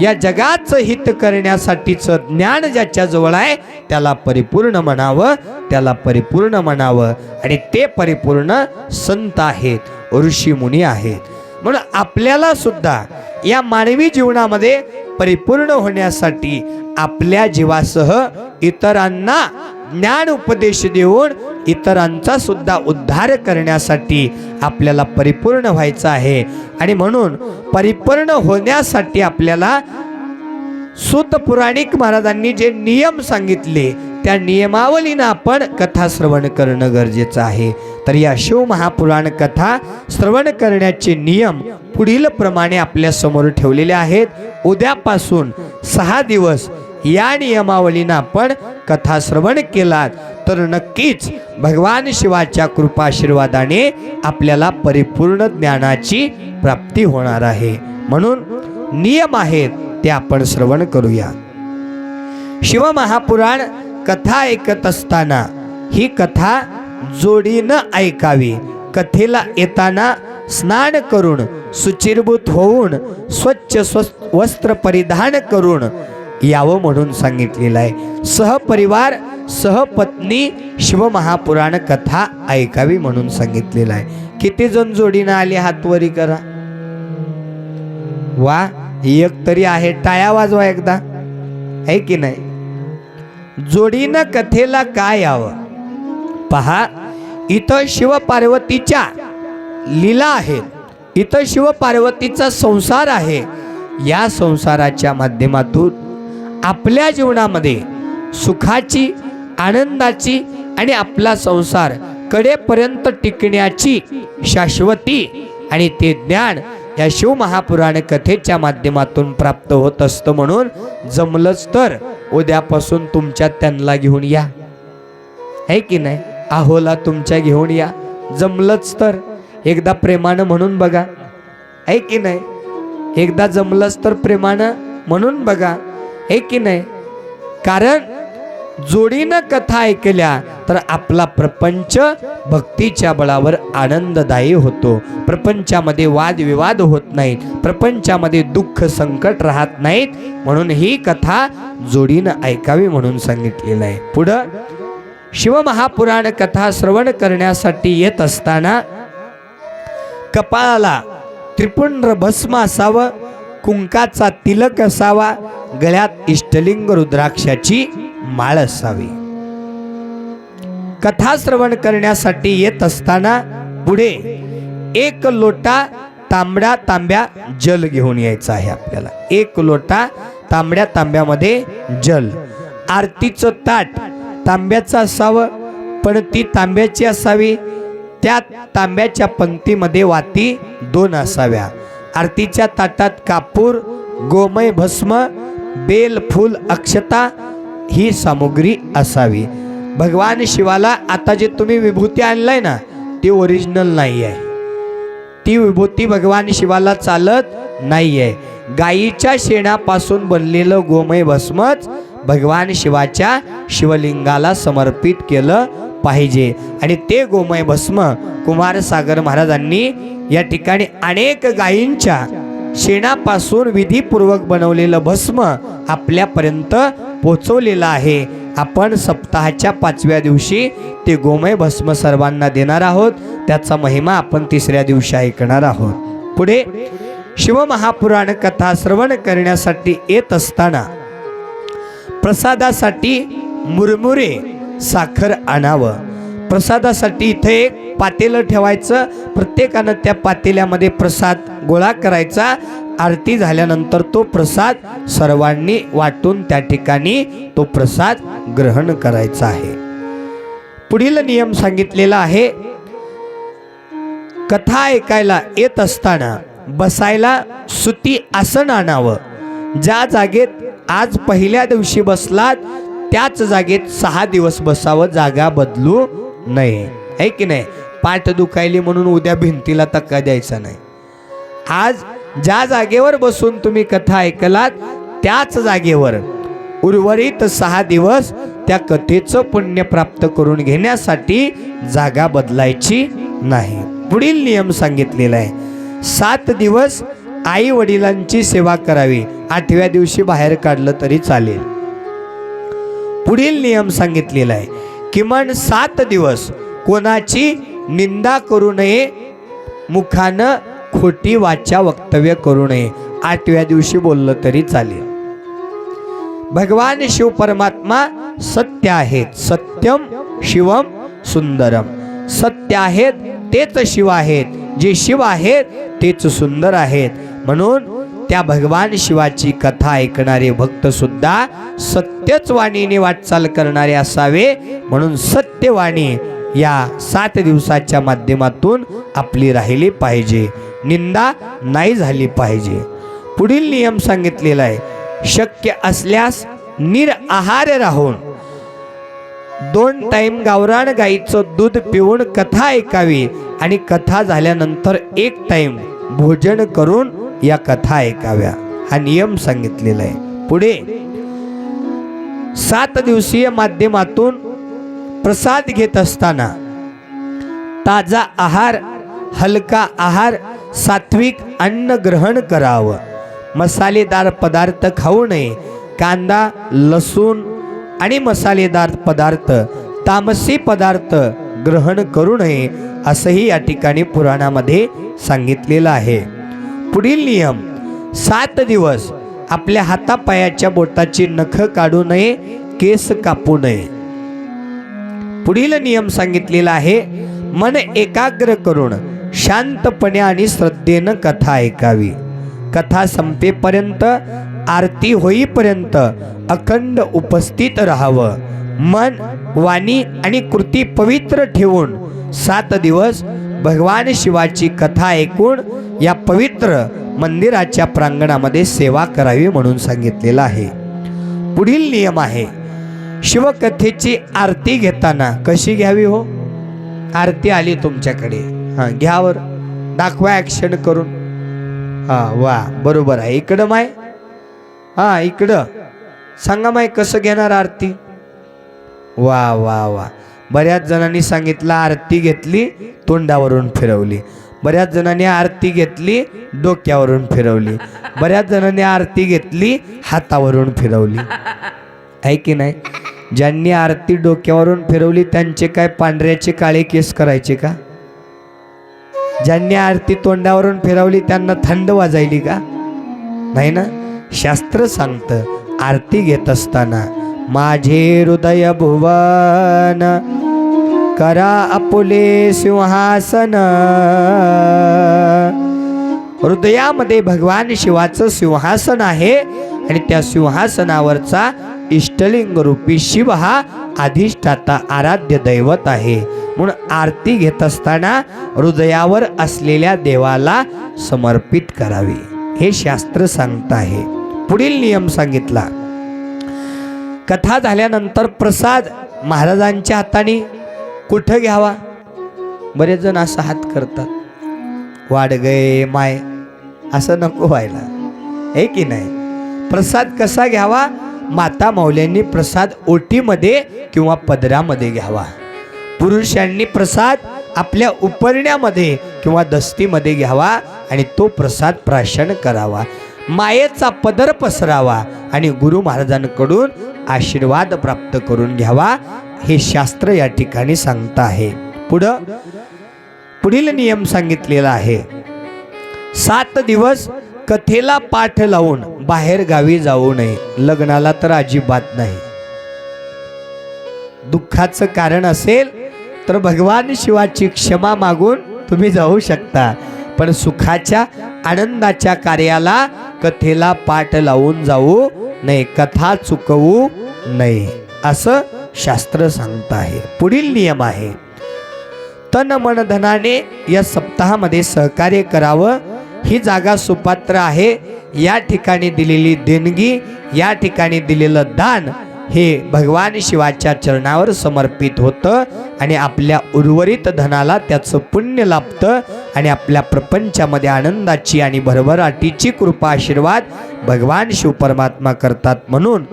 या जगाचं हित करण्यासाठीचं ज्ञान ज्याच्याजवळ आहे त्याला परिपूर्ण म्हणावं, त्याला परिपूर्ण म्हणावं. आणि ते परिपूर्ण संत आहेत, ऋषी मुनी आहेत. म्हणून आपल्याला सुद्धा या मानवी जीवनामध्ये परिपूर्ण होण्यासाठी आपल्या जीवासह इतरांना ज्ञान उपदेश देऊन इतरांचा सुद्धा उद्धार करण्यासाठी आपल्याला परिपूर्ण व्हायचं आहे. आणि म्हणून परिपूर्ण होण्यासाठी आपल्याला सूत पुराणिक महाराजांनी जे नियम सांगितले त्या नियमावलीनं आपण कथा श्रवण करणं गरजेचं आहे. तर या शिवमहापुराण कथा श्रवण करण्याचे नियम पुढील प्रमाणे आपल्या समोर ठेवलेले आहेत. उद्यापासून 6 दिवस या नियमावलीनं आपण कथा श्रवण केलात तर नक्कीच भगवान शिवाच्या कृपा आशीर्वादाने आपल्याला परिपूर्ण ज्ञानाची प्राप्ती होणार आहे. म्हणून नियम आहेत ते आपण श्रवण करूया. शिवमहापुराण कथा ऐकत असताना ही कथा जोडीनं ऐकावी. कथेला येताना स्नान करून सुचिरभूत होऊन स्वच्छ वस्त्र परिधान करून यावं म्हणून सांगितलेलं आहे. सहपरिवार सहपत्नी शिवमहापुराण कथा ऐकावी म्हणून सांगितलेलं आहे. किती जण जोडीनं आले हात वरी करा. वा, एक तरी आहे. टाळ्या वाजवा एकदा, आहे की नाही? जोडीनं कथेला काय यावं पहा. इथं शिवपार्वतीच्या लीला आहेत, इथं शिवपार्वतीचा संसार आहे. या संसाराच्या माध्यमातून आपल्या जीवनामध्ये सुखाची, आनंदाची आणि आपला संसार कडेपर्यंत टिकण्याची शाश्वती आणि ते ज्ञान या शिवमहापुराण कथेच्या माध्यमातून प्राप्त होत असतं. म्हणून जमलंच तर उद्यापासून तुमच्या त्यांना घेऊन या, आहे की नाही? आहोला तुमच्या घेऊन या. जमलंच तर एकदा प्रेमानं म्हणून बघा, आहे की नाही? एकदा जमलंच तर प्रेमानं म्हणून बघा, आहे की नाही? कारण जोडीनं कथा ऐकल्या तर आपला प्रपंच भक्तीच्या बळावर आनंददायी होतो. प्रपंचामध्ये वादविवाद होत नाहीत, प्रपंचामध्ये दुःख संकट राहत नाहीत. म्हणून ही कथा जोडीनं ऐकावी म्हणून सांगितलेलं आहे. पुढं शिवमहापुराण कथा श्रवण करण्यासाठी येत असताना कपाळाला त्रिपुंड्र भस्म असावं, कुंकाचा तिलक असावा, गळ्यात इष्टलिंग रुद्राक्षाची माळ असावी. कथा श्रवण करण्यासाठी येत असताना पुढे 1 लोटा तांब्या जल घेऊन यायचं आहे आपल्याला. 1 लोटा तांब्यामध्ये जल. आरतीचं ताट तांब्याचं असावं, पण ती तांब्याची असावी. त्या तांब्याच्या पंक्तीमध्ये वाती 2 असाव्या. आरतीच्या ताटात कापूर, गोमय भस्म, बेल, फूल, अक्षता ही सामुग्री असावी. भगवान शिवाला आता जे तुम्ही विभूती आणलाय ना ती ओरिजिनल नाही आहे. ती विभूती भगवान शिवाला चालत नाही आहे. गायीच्या शेणापासून बनलेलं गोमय भस्मच भगवान शिवाच्या शिवलिंगाला समर्पित केलं पाहिजे. आणि ते गोमय भस्म कुमारसागर महाराजांनी या ठिकाणी अनेक गायींच्या शेणापासून विधीपूर्वक बनवलेलं भस्म आपल्यापर्यंत पोचवलेलं आहे. आपण सप्ताहाच्या 5व्या दिवशी ते गोमय भस्म सर्वांना देणार आहोत. त्याचा महिमा आपण 3ऱ्या दिवशी ऐकणार आहोत. पुढे शिवमहापुराण कथा श्रवण करण्यासाठी येत असताना प्रसादासाठी मुरमुरे, साखर आणावं. प्रसादासाठी इथे एक पातेलं ठेवायचं, प्रत्येकानं त्या पातेल्यामध्ये प्रसाद गोळा करायचा. आरती झाल्यानंतर तो प्रसाद सर्वांनी वाटून त्या ठिकाणी तो प्रसाद ग्रहण करायचा आहे. पुढील नियम सांगितलेला आहे. कथा ऐकायला येत असताना बसायला सुती आसन आणावं. ज्या जागेत आज पहिल्या दिवशी बसलात त्याच जागेत 6 दिवस बसावं, जागा बदलू नये. आहे की नाही? पाठ दुखायली म्हणून उद्या भिंतीला धक्का द्यायचा नाही. आज ज्या जागेवर बसून तुम्ही कथा ऐकलात त्याच जागेवर उर्वरित 6 दिवस त्या कथेचं पुण्य प्राप्त करून घेण्यासाठी जागा बदलायची नाही. पुढील नियम सांगितलेला आहे. 7 दिवस आई वडिलांची सेवा करावी. 8व्या दिवशी बाहेर काढलं तरी चालेल. पुढील नियम सांगितलेला आहे. किमान 7 दिवस कोणाची निंदा करू नये, मुखानं खोटी वाचा वक्तव्य करू नये. 8व्या दिवशी बोललं तरी चालेल. भगवान शिव परमात्मा सत्य आहेत. सत्यम शिवम सुंदरम. सत्य आहेत तेच शिव आहेत, जे शिव आहेत तेच सुंदर आहेत. म्हणून त्या भगवान शिवाची कथा ऐकणारे भक्त सुद्धा सत्यच वाणीने वाटचाल करणारे असावे. म्हणून सत्यवाणी या 7 दिवसाच्या माध्यमातून आपली राहिली पाहिजे, निंदा नाही झाली पाहिजे. पुढील नियम सांगितलेला आहे. शक्य असल्यास निरआहार राहून 2 टाइम गावरान गाईचं दूध पिऊन कथा ऐकावी आणि कथा झाल्यानंतर 1 टाइम भोजन करून या कथा ऐकाव्या. हा नियम सांगितलेला आहे. पुढे 7 दिवसीय माध्यमातून प्रसाद घेत असताना ताजा आहार, हलका आहार, सात्विक अन्न ग्रहण करावं. मसालेदार पदार्थ खाऊ नये. कांदा, लसूण आणि मसालेदार पदार्थ, तामसी पदार्थ ग्रहण करू नये असंही या ठिकाणी पुराणामध्ये सांगितलेलं आहे. पुढील नियम. 7 दिवस आपल्या हातापायाच्या बोटाची नख काढू नये, केस कापू नये. पुढील नियम सांगितलेला आहे. मन एकाग्र करून शांतपणे आणि श्रद्धेनं कथा ऐकावी. कथा संपेपर्यंत, आरती होईपर्यंत अखंड उपस्थित राहावं. मन, वाणी आणि कृती पवित्र ठेवून 7 दिवस भगवान शिवाची कथा ऐकून या पवित्र मंदिराच्या प्रांगणामध्ये सेवा करावी म्हणून सांगितलेलं आहे. पुढील नियम आहे. शिवकथेची आरती घेताना कशी घ्यावी हो? आरती आली तुमच्याकडे, हां घ्यावर, दाखवा ॲक्शन करून. हां वा, बरोबर आहे. इकडं माय, हां इकडं सांगा माय कसं घेणार आरती. वा वा वा. बऱ्याच जणांनी सांगितलं आरती घेतली तोंडावरून फिरवली, बऱ्याच जणांनी आरती घेतली डोक्यावरून फिरवली, बऱ्याच जणांनी आरती घेतली हातावरून फिरवली, आहे की नाही? ज्यांनी आरती डोक्यावरून फिरवली त्यांचे काय पांढऱ्याचे काळे केस करायचे का? ज्यांनी आरती तोंडावरून फिरवली त्यांना थंड वाजायली का? नाही ना. शास्त्र सांगतं आरती घेत असताना माझे हृदय भुवन करा आपुले सिंहासन. हृदयामध्ये भगवान शिवाचं सिंहासन आहे आणि त्या सिंहासनावरचा इष्टलिंग रूपी शिव हा अधिष्ठाता आराध्य दैवत आहे. म्हणून आरती घेत असताना हृदयावर असलेल्या देवाला समर्पित करावी हे शास्त्र सांगत आहे. पुढील नियम सांगितला. कथा झाल्यानंतर प्रसाद महाराजांच्या हाताने कुठं घ्यावा? बरेच जण असं हात करतात, वाढ गे माय, असं नको व्हायला, आहे की नाही? प्रसाद कसा घ्यावा? माता मौल्यांनी प्रसाद ओटीमध्ये किंवा पदरामध्ये घ्यावा. पुरुषांनी प्रसाद आपल्या उपरण्यामध्ये किंवा दस्तीमध्ये घ्यावा आणि तो प्रसाद प्राशन करावा. मायेचा पदर पसरावा आणि गुरु महाराजांकडून आशीर्वाद प्राप्त करून घ्यावा हे शास्त्र या ठिकाणी सांगत आहे. पुढील नियम सांगितलेला आहे. 7 दिवस कथेला पाठ लावून बाहेर गावी जाऊ नये. लग्नाला तर अजिबात नाही. दुःखाचं कारण असेल तर भगवान शिवाची क्षमा मागून तुम्ही जाऊ शकता, पण सुखाच्या आनंदाच्या कार्याला कथेला पाठ लावून जाऊ नये, कथा चुकवू नये असं शास्त्र सांगत आहे. पुढील नियम आहे तन मन धनाने या सप्ताहामध्ये सहकार्य करावं. ही जागा सुपात्र आहे. या ठिकाणी दिलेली देणगी, या ठिकाणी दिलेलं दान हे भगवान शिवाच्या चरणावर समर्पित होतं आणि आपल्या उर्वरित धनाला त्याचं पुण्य लाभतं आणि आपल्या प्रपंचामध्ये आनंदाची आणि भरभराटीची कृपा आशीर्वाद भगवान शिव परमात्मा करतात. म्हणून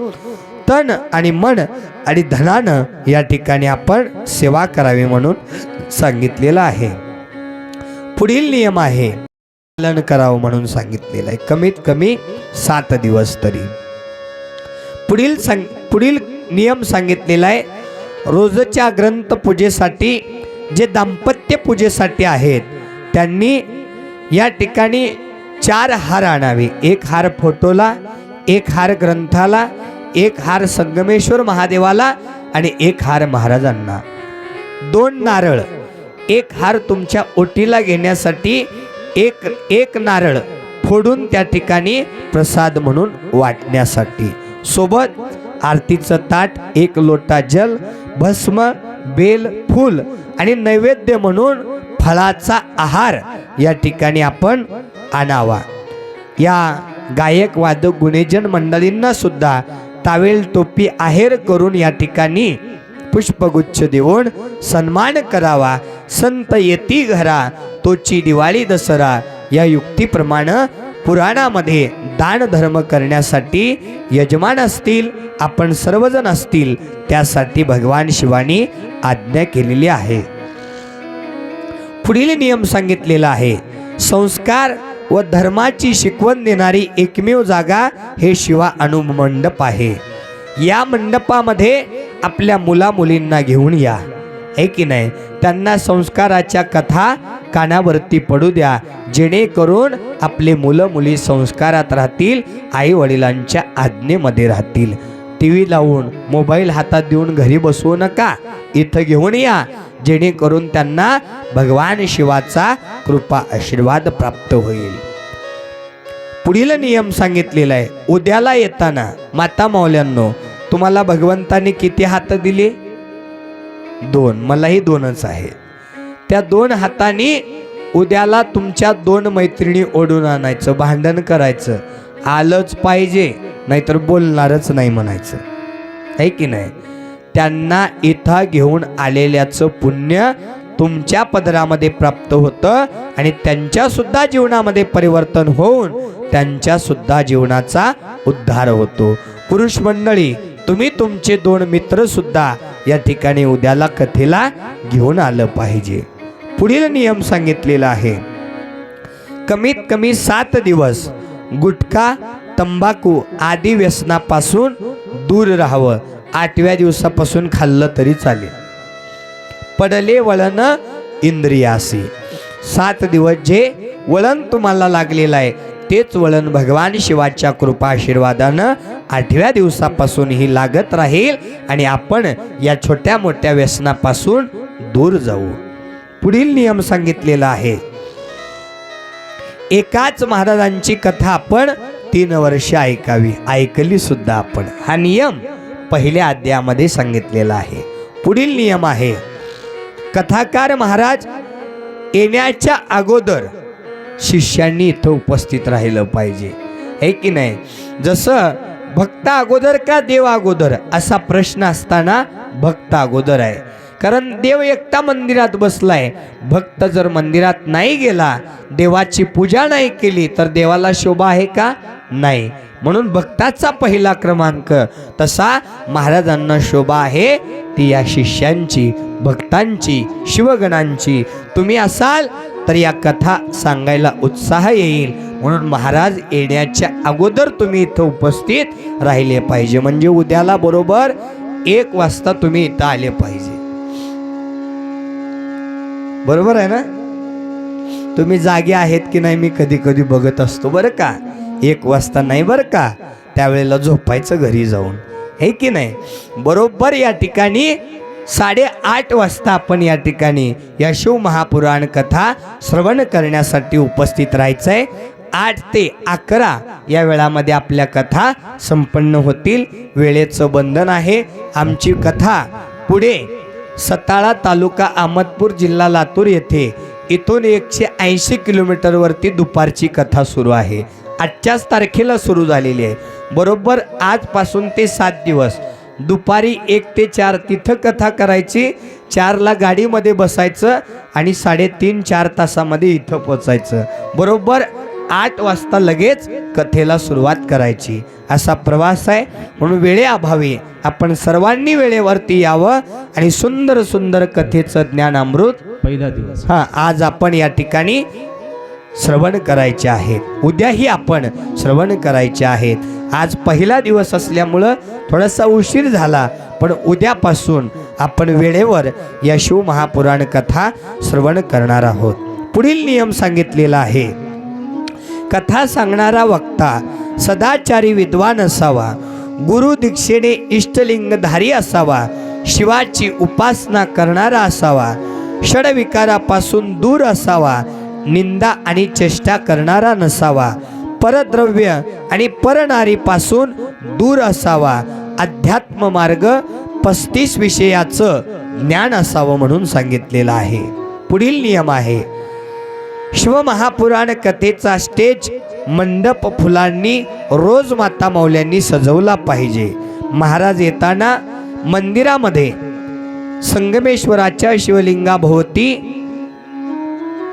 तन आणि मन आणि धनानं या ठिकाणी आपण सेवा करावी म्हणून सांगितलेलं आहे. पुढील नियम आहे पालन करावं म्हणून सांगितलेलं आहे, कमीत कमी 7 दिवस तरी. पुढील नियम सांगितलेला आहे रोजच्या ग्रंथ पूजेसाठी जे दाम्पत्य पूजेसाठी आहेत त्यांनी या ठिकाणी 4 हार आणावे. 1 हार फोटोला, 1 हार ग्रंथाला, 1 हार संगमेश्वर महादेवाला आणि 1 हार महाराजांना. 2 नारळ, 1 हार तुमच्या ओटीला घेण्यासाठी, एक नारळ फोडून त्या ठिकाणी प्रसाद म्हणून वाटण्यासाठी. सोबत आरतीचं ताट, 1 लोटा जल, भस्म, बेल, फूल आणि नैवेद्य म्हणून फळाचा आहार या ठिकाणी आपण आणावा. या गायक वादक गुणेजन मंडळींना सुद्धा टावेल टोपी आहेर करून या ठिकाणी पुष्पगुच्छ देऊन सन्मान करावा. संत येती घरा तोची दिवाळी दसरा या युक्तीप्रमाणे पुराणामध्ये दान धर्म करण्यासाठी यजमान असतील, आपण सर्वजण असतील, त्यासाठी भगवान शिवानी आज्ञा केलेली आहे. पुढील नियम सांगितलेला आहे संस्कार व धर्माची शिकवण देणारी एकमेव जागा हे शिवा अनुमंडप आहे. या मंडपामध्ये आपल्या मुला मुलींना घेऊन या, आहे की नाही? त्यांना संस्काराच्या कथा कानावरती पडू द्या, जेणेकरून आपले मुलं मुली संस्कारात राहतील, आई वडिलांच्या आज्ञेमध्ये राहतील. टीव्ही लावून मोबाईल हातात देऊन घरी बसवू नका, इथं घेऊन या, जेणेकरून त्यांना भगवान शिवाचा कृपा आशीर्वाद प्राप्त होईल. पुढील नियम सांगितलेला आहे उद्याला येताना माता मौल्यांनो तुम्हाला भगवंताने किती हात दिले? 2. मलाही 2च आहे. त्या 2 हातांनी उद्याला तुमच्या 2 मैत्रिणी ओढून आणायचं, भांडण करायचं, आलंच पाहिजे नाहीतर बोलणारच नाही म्हणायचं, आहे की नाही? त्यांना इथं घेऊन आलेल्याचं पुण्य तुमच्या पदरामध्ये प्राप्त होतं आणि त्यांच्या सुद्धा जीवनामध्ये परिवर्तन होऊन त्यांच्या सुद्धा जीवनाचा उद्धार होतो. पुरुष मंडळी तुम्ही तुमचे 2 मित्र सुद्धा या ठिकाणी उद्याला कथेला घेऊन आलं पाहिजे. पुढील नियम सांगितलेला आहे, कमीत कमी 7 दिवस गुटखा तंबाखू आदी व्यसनापासून दूर राहावं. 8व्या दिवसापासून खाल्लं तरी चालेल. पडले वळण इंद्रियासी. 7 दिवस जे वळण तुम्हाला लागलेलं आहे तेच वळण भगवान शिवाच्या कृपा आशीर्वादानं 8व्या दिवसापासून लागत राहील आणि आपण या छोट्या मोठ्या व्यसनापासून दूर जाऊ. पुढील नियम सांगितलेला आहे, एकाच महाराजांची कथा आपण 3 वर्ष ऐकावी. ऐकली सुद्धा आपण. हा नियम पहिल्या अध्यायामध्ये सांगितलेला आहे. पुढील नियम आहे, कथाकार महाराज येण्याच्या अगोदर शिष्यांनी इथं उपस्थित राहिलं पाहिजे, आहे की नाही. जसं भक्त अगोदर का देव अगोदर असा प्रश्न असताना भक्त अगोदर आहे. कारण देव एकटा मंदिरात बसलाय. भक्त जर मंदिरात नाही गेला, देवाची पूजा नाही केली तर देवाला शोभा आहे का? नाही. म्हणून भक्ताचा पहिला क्रमांक. तसा महाराजांना शोभा आहे ती या शिष्यांची, भक्तांची, शिवगणांची. तुम्ही असाल तर या कथा सांगायला उत्साह येईल. म्हणून महाराज येण्याच्या अगोदर तुम्ही इथं उपस्थित राहिले पाहिजे. म्हणजे उद्याला बरोबर 1 वाजता तुम्ही इथं आले पाहिजे. बरोबर आहे ना? तुम्ही जागे आहेत की नाही मी कधी कधी बघत असतो बरं का. 1 वाजता नाही बरं का, त्यावेळेला झोपायचं घरी जाऊन, आहे की नाही. बरोबर या ठिकाणी 8:30 वाजता आपण या ठिकाणी या शिव महापुराण कथा श्रवण करण्यासाठी उपस्थित राहायचं आहे. 8 ते 11 या वेळामध्ये आपल्या कथा संपन्न होतील. वेळेचं बंधन आहे. आमची कथा पुढे सताळा तालुका अहमदपूर जिल्हा लातूर येथे इथून 180 किलोमीटरवरती दुपारची कथा सुरू आहे. 8च्याच तारखेला सुरू झालेली आहे. बरोबर आजपासून ते 7 दिवस दुपारी 1 ते 4 तिथं कथा करायची. 4ला गाडीमध्ये बसायचं आणि 3.5-4 तासामध्ये इथं पोचायचं. बरोबर 8 वाजता लगेच कथेला सुरुवात करायची. असा प्रवास आहे. म्हणून वेळेअभावी आपण सर्वांनी वेळेवरती यावं आणि सुंदर सुंदर कथेचं ज्ञान अमृत पहिला दिवस आज आपण या ठिकाणी श्रवण करायचे आहेत. उद्याही आपण श्रवण करायचे आहेत. आज पहिला दिवस असल्यामुळं थोडासा उशीर झाला, पण उद्यापासून आपण वेळेवर या शिव महापुराण कथा श्रवण करणार आहोत. पुढील नियम सांगितलेला आहे, कथा सांगणारा वक्ता सदाचारी विद्वान असावा, गुरु दीक्षेने इष्टलिंगधारी असावा, शिवाची उपासना करणारा असावा, षडविकारापासून दूर असावा, निंदा आणि चेष्टा करणारा नसावा, परद्रव्य आणि परनारीपासून दूर असावा, अध्यात्म मार्ग 35 विषयाचं ज्ञान असावं म्हणून सांगितलेलं आहे. पुढील नियम आहे, शिवमहापुराण कथेचा स्टेज मंडप फुलांनी रोज माता मौल्यांनी सजवला पाहिजे. महाराज येताना मंदिरामध्ये संगमेश्वराच्या शिवलिंगाभोवती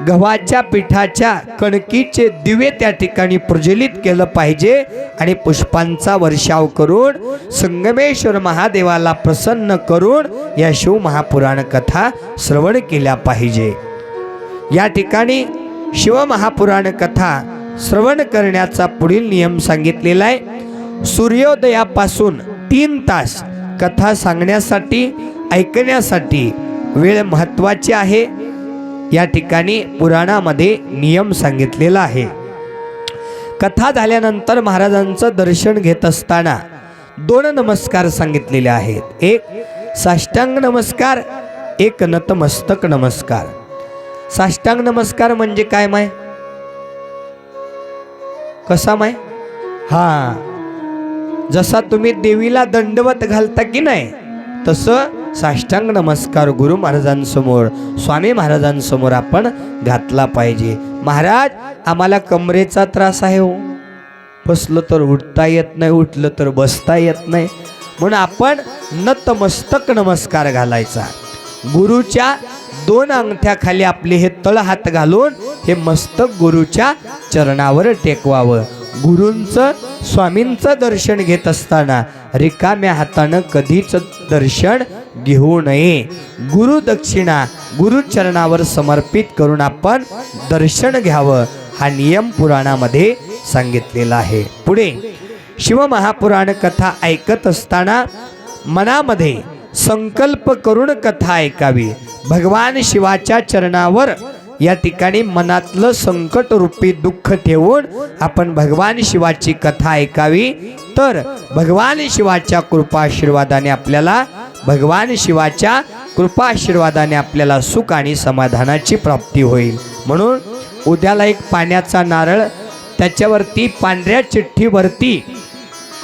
गव्हाच्या पिठाच्या कणकीचे दिवे त्या ठिकाणी प्रज्वलित केलं पाहिजे आणि पुष्पांचा वर्षाव करून संगमेश्वर महादेवाला प्रसन्न करून या शिव महापुराण कथा श्रवण केल्या पाहिजे. या ठिकाणी शिव महापुराण कथा श्रवण करण्याचा पुढील नियम सांगितलेला आहे. सूर्योदयापासून 3 तास कथा सांगण्यासाठी ऐकण्यासाठी वेळ महत्त्वाची आहे. या ठिकाणी पुराणामध्ये नियम सांगितलेला आहे. कथा झाल्यानंतर महाराजांचं दर्शन घेत असताना 2 नमस्कार सांगितलेले आहेत. एक साष्टांग नमस्कार, एक नतमस्तक नमस्कार. साष्टांग नमस्कार म्हणजे काय माय? कसा माय? जसा तुम्ही देवीला दंडवत घालता की नाही तसं साष्टांग नमस्कार गुरु महाराजांसमोर, स्वामी महाराजांसमोर आपण घातला पाहिजे. महाराज आम्हाला कमरेचा त्रास आहे हो, बसलं तर उठता येत नाही, उठलं तर बसता येत नाही, म्हणून आपण नतमस्तक नमस्कार घालायचा. गुरुच्या 2 अंगठ्याखाली आपले हे तळ हात घालून हे मस्तक गुरुच्या चरणावर टेकवावं. गुरूंचं स्वामींचं दर्शन घेत असताना रिकाम्या हातानं कधीच दर्शन घेऊ नये. गुरुदक्षिणा गुरुचरणावर समर्पित करून आपण दर्शन घ्यावं, हा नियम पुराणामध्ये सांगितलेला आहे. पुढे शिवमहापुराण कथा ऐकत असताना मनामध्ये संकल्प करून कथा ऐकावी. भगवान शिवाच्या चरणावर या ठिकाणी मनातलं संकट रूपी दुःख ठेवून आपण भगवान शिवाची कथा ऐकावी. तर भगवान शिवाच्या कृपाआशीर्वादाने आपल्याला सुख आणि समाधानाची प्राप्ती होईल. म्हणून उद्याला एक पाण्याचा नारळ, त्याच्यावरती पांढऱ्या चिठ्ठीवरती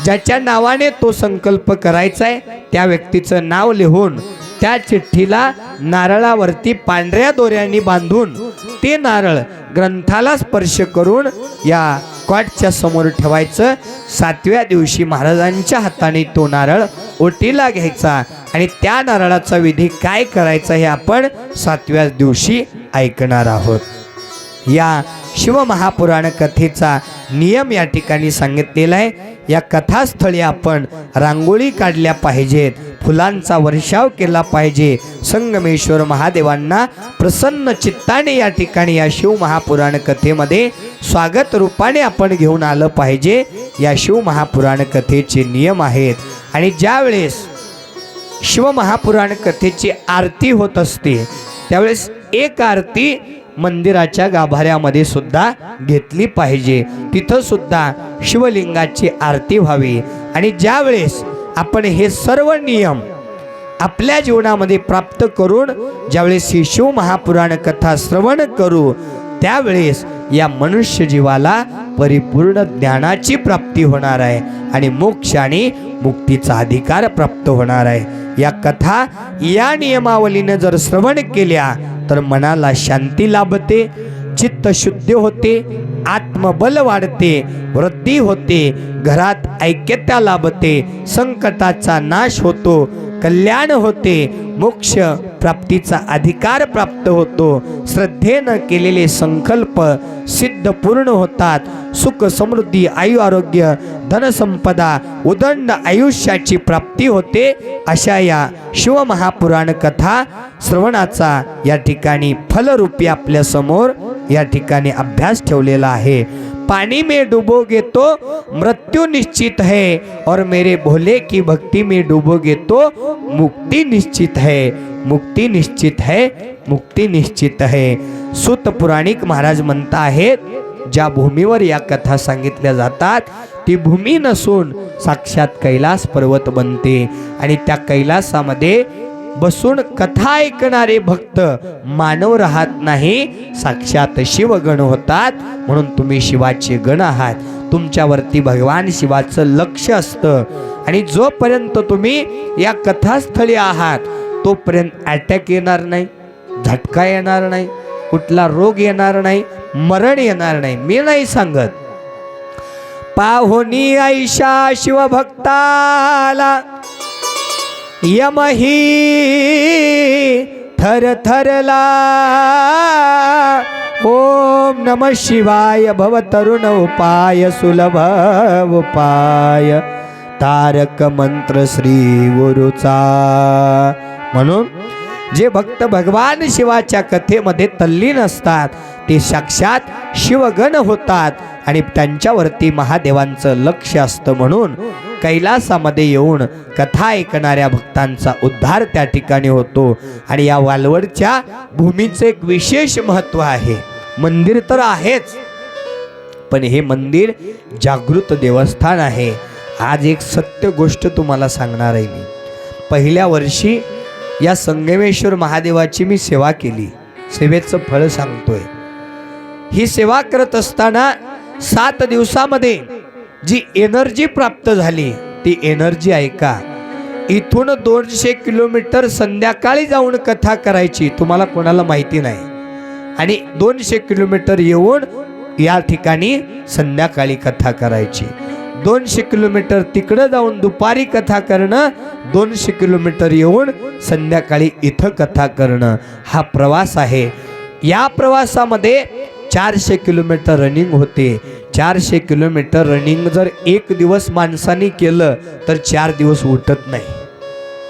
ज्याच्या नावाने तो संकल्प करायचा आहे त्या व्यक्तीचं नाव लिहून त्या चिठ्ठीला नारळावरती पांढऱ्या दोऱ्यांनी बांधून ते नारळ ग्रंथाला स्पर्श करून या कॉटच्या समोर ठेवायचं. 7व्या दिवशी महाराजांच्या हाताने तो नारळ ओटीला घ्यायचा आणि त्या नारळाचा विधी काय करायचा हे आपण 7व्या दिवशी ऐकणार आहोत. या शिवमहापुराण कथेचा नियम या ठिकाणी सांगितलेला आहे. या कथास्थळी आपण रांगोळी काढल्या पाहिजेत, फुलांचा वर्षाव केला पाहिजे. संगमेश्वर महादेवांना प्रसन्न चित्ताने या ठिकाणी या शिवमहापुराण कथेमध्ये स्वागत रूपाने आपण घेऊन आलं पाहिजे. या शिवमहापुराण कथेचे नियम आहेत. आणि ज्यावेळेस शिवमहापुराण कथेची आरती होत असते त्यावेळेस एक आरती मंदिराच्या गाभाऱ्यामध्ये सुद्धा घेतली पाहिजे. तिथं सुद्धा शिवलिंगाची आरती व्हावी. आणि ज्यावेळेस आपण हे सर्व नियम आपल्या जीवनामध्ये प्राप्त करून ज्यावेळेस ही शिवमहापुराण कथा श्रवण करू त्यावेळेस या मनुष्य जीवाला परिपूर्ण ज्ञानाची प्राप्ती होणार आहे आणि मोक्ष आणि मुक्तीचा अधिकार प्राप्त होणार आहे. या कथा या नियमावलीने जर श्रवण केल्या तर मनाला शांती लाभते, चित्त शुद्ध होते, आत्मबल वाढते, वृद्धी होते, घरात ऐक्यता लाभते, संकटाचा नाश होतो, कल्याण होते, मोक्ष प्राप्तीचा अधिकार प्राप्त होतो, श्रद्धेनं केलेले संकल्प सिद्ध पूर्ण होतात, सुख समृद्धी आयु आरोग्य धनसंपदा उदंड आयुष्याची प्राप्ती होते. अशा या शिवमहापुराण कथा श्रवणाचा या ठिकाणी फलरूपी आपल्या समोर या ठिकाणी अभ्यास ठेवलेला आहे. पानी में डूबोगे तो मृत्यु निश्चित है और मेरे भोले की भक्ति में डूबोगे तो मुक्ति निश्चित है, मुक्ति निश्चित है, मुक्ति निश्चित है. सूत पुराणिक महाराज म्हणता आहेत ज्या भूमीवर या कथा सांगितल्या जातात ती भूमी नसून साक्षात कैलास पर्वत बनते आणि त्या कैलासामध्ये बसून कथा ऐकणारे भक्त मानव राहत नाही, साक्षात शिवगण होतात. म्हणून तुम्ही शिवाचे गण आहात. तुमच्यावरती भगवान शिवाचं लक्ष असतं आणि जोपर्यंत तुम्ही या कथास्थळी आहात तोपर्यंत अटॅक येणार नाही, झटका येणार नाही, कुठला रोग येणार नाही, मरण येणार नाही. मी नाही सांगत. पाहुनी ऐशा शिवभक्ताला यमही थर थरला. ओम नमः शिवाय भव तरुण उपाय सुलभ उपाय तारक मंत्र श्री गुरुचा. म्हणून जे भक्त भगवान शिवाच्या कथेमध्ये तल्लीन असतात ते साक्षात शिवगण होतात आणि त्यांच्यावरती महादेवांचं लक्ष असतं. म्हणून कैलासामध्ये येऊन कथा ऐकणाऱ्या भक्तांचा उद्धार त्या ठिकाणी होतो. आणि या वालवडच्या भूमीचं एक विशेष महत्त्व आहे. मंदिर तर आहेच पण हे मंदिर जागृत देवस्थान आहे. आज एक सत्य गोष्ट तुम्हाला सांगणार आहे मी. पहिल्या वर्षी या संगमेश्वर महादेवाची मी सेवा केली. सेवेचं फळ सांगतोय. ही सेवा करत असताना 7 दिवसामध्ये जी एनर्जी प्राप्त झाली ती एनर्जी ऐका. इथून 200 किलोमीटर संध्याकाळी जाऊन कथा करायची, तुम्हाला कोणाला माहिती नाही, आणि 200 किलोमीटर येऊन या ठिकाणी संध्याकाळी कथा करायची. 200 किलोमीटर तिकडं जाऊन दुपारी कथा करणं, 200 किलोमीटर येऊन संध्याकाळी इथं कथा करणं, हा प्रवास आहे. या प्रवासामध्ये 400 किलोमीटर रनिंग होते. 400 किलोमीटर रनिंग जर एक दिवस माणसाने केलं तर 4 दिवस उठत नाही,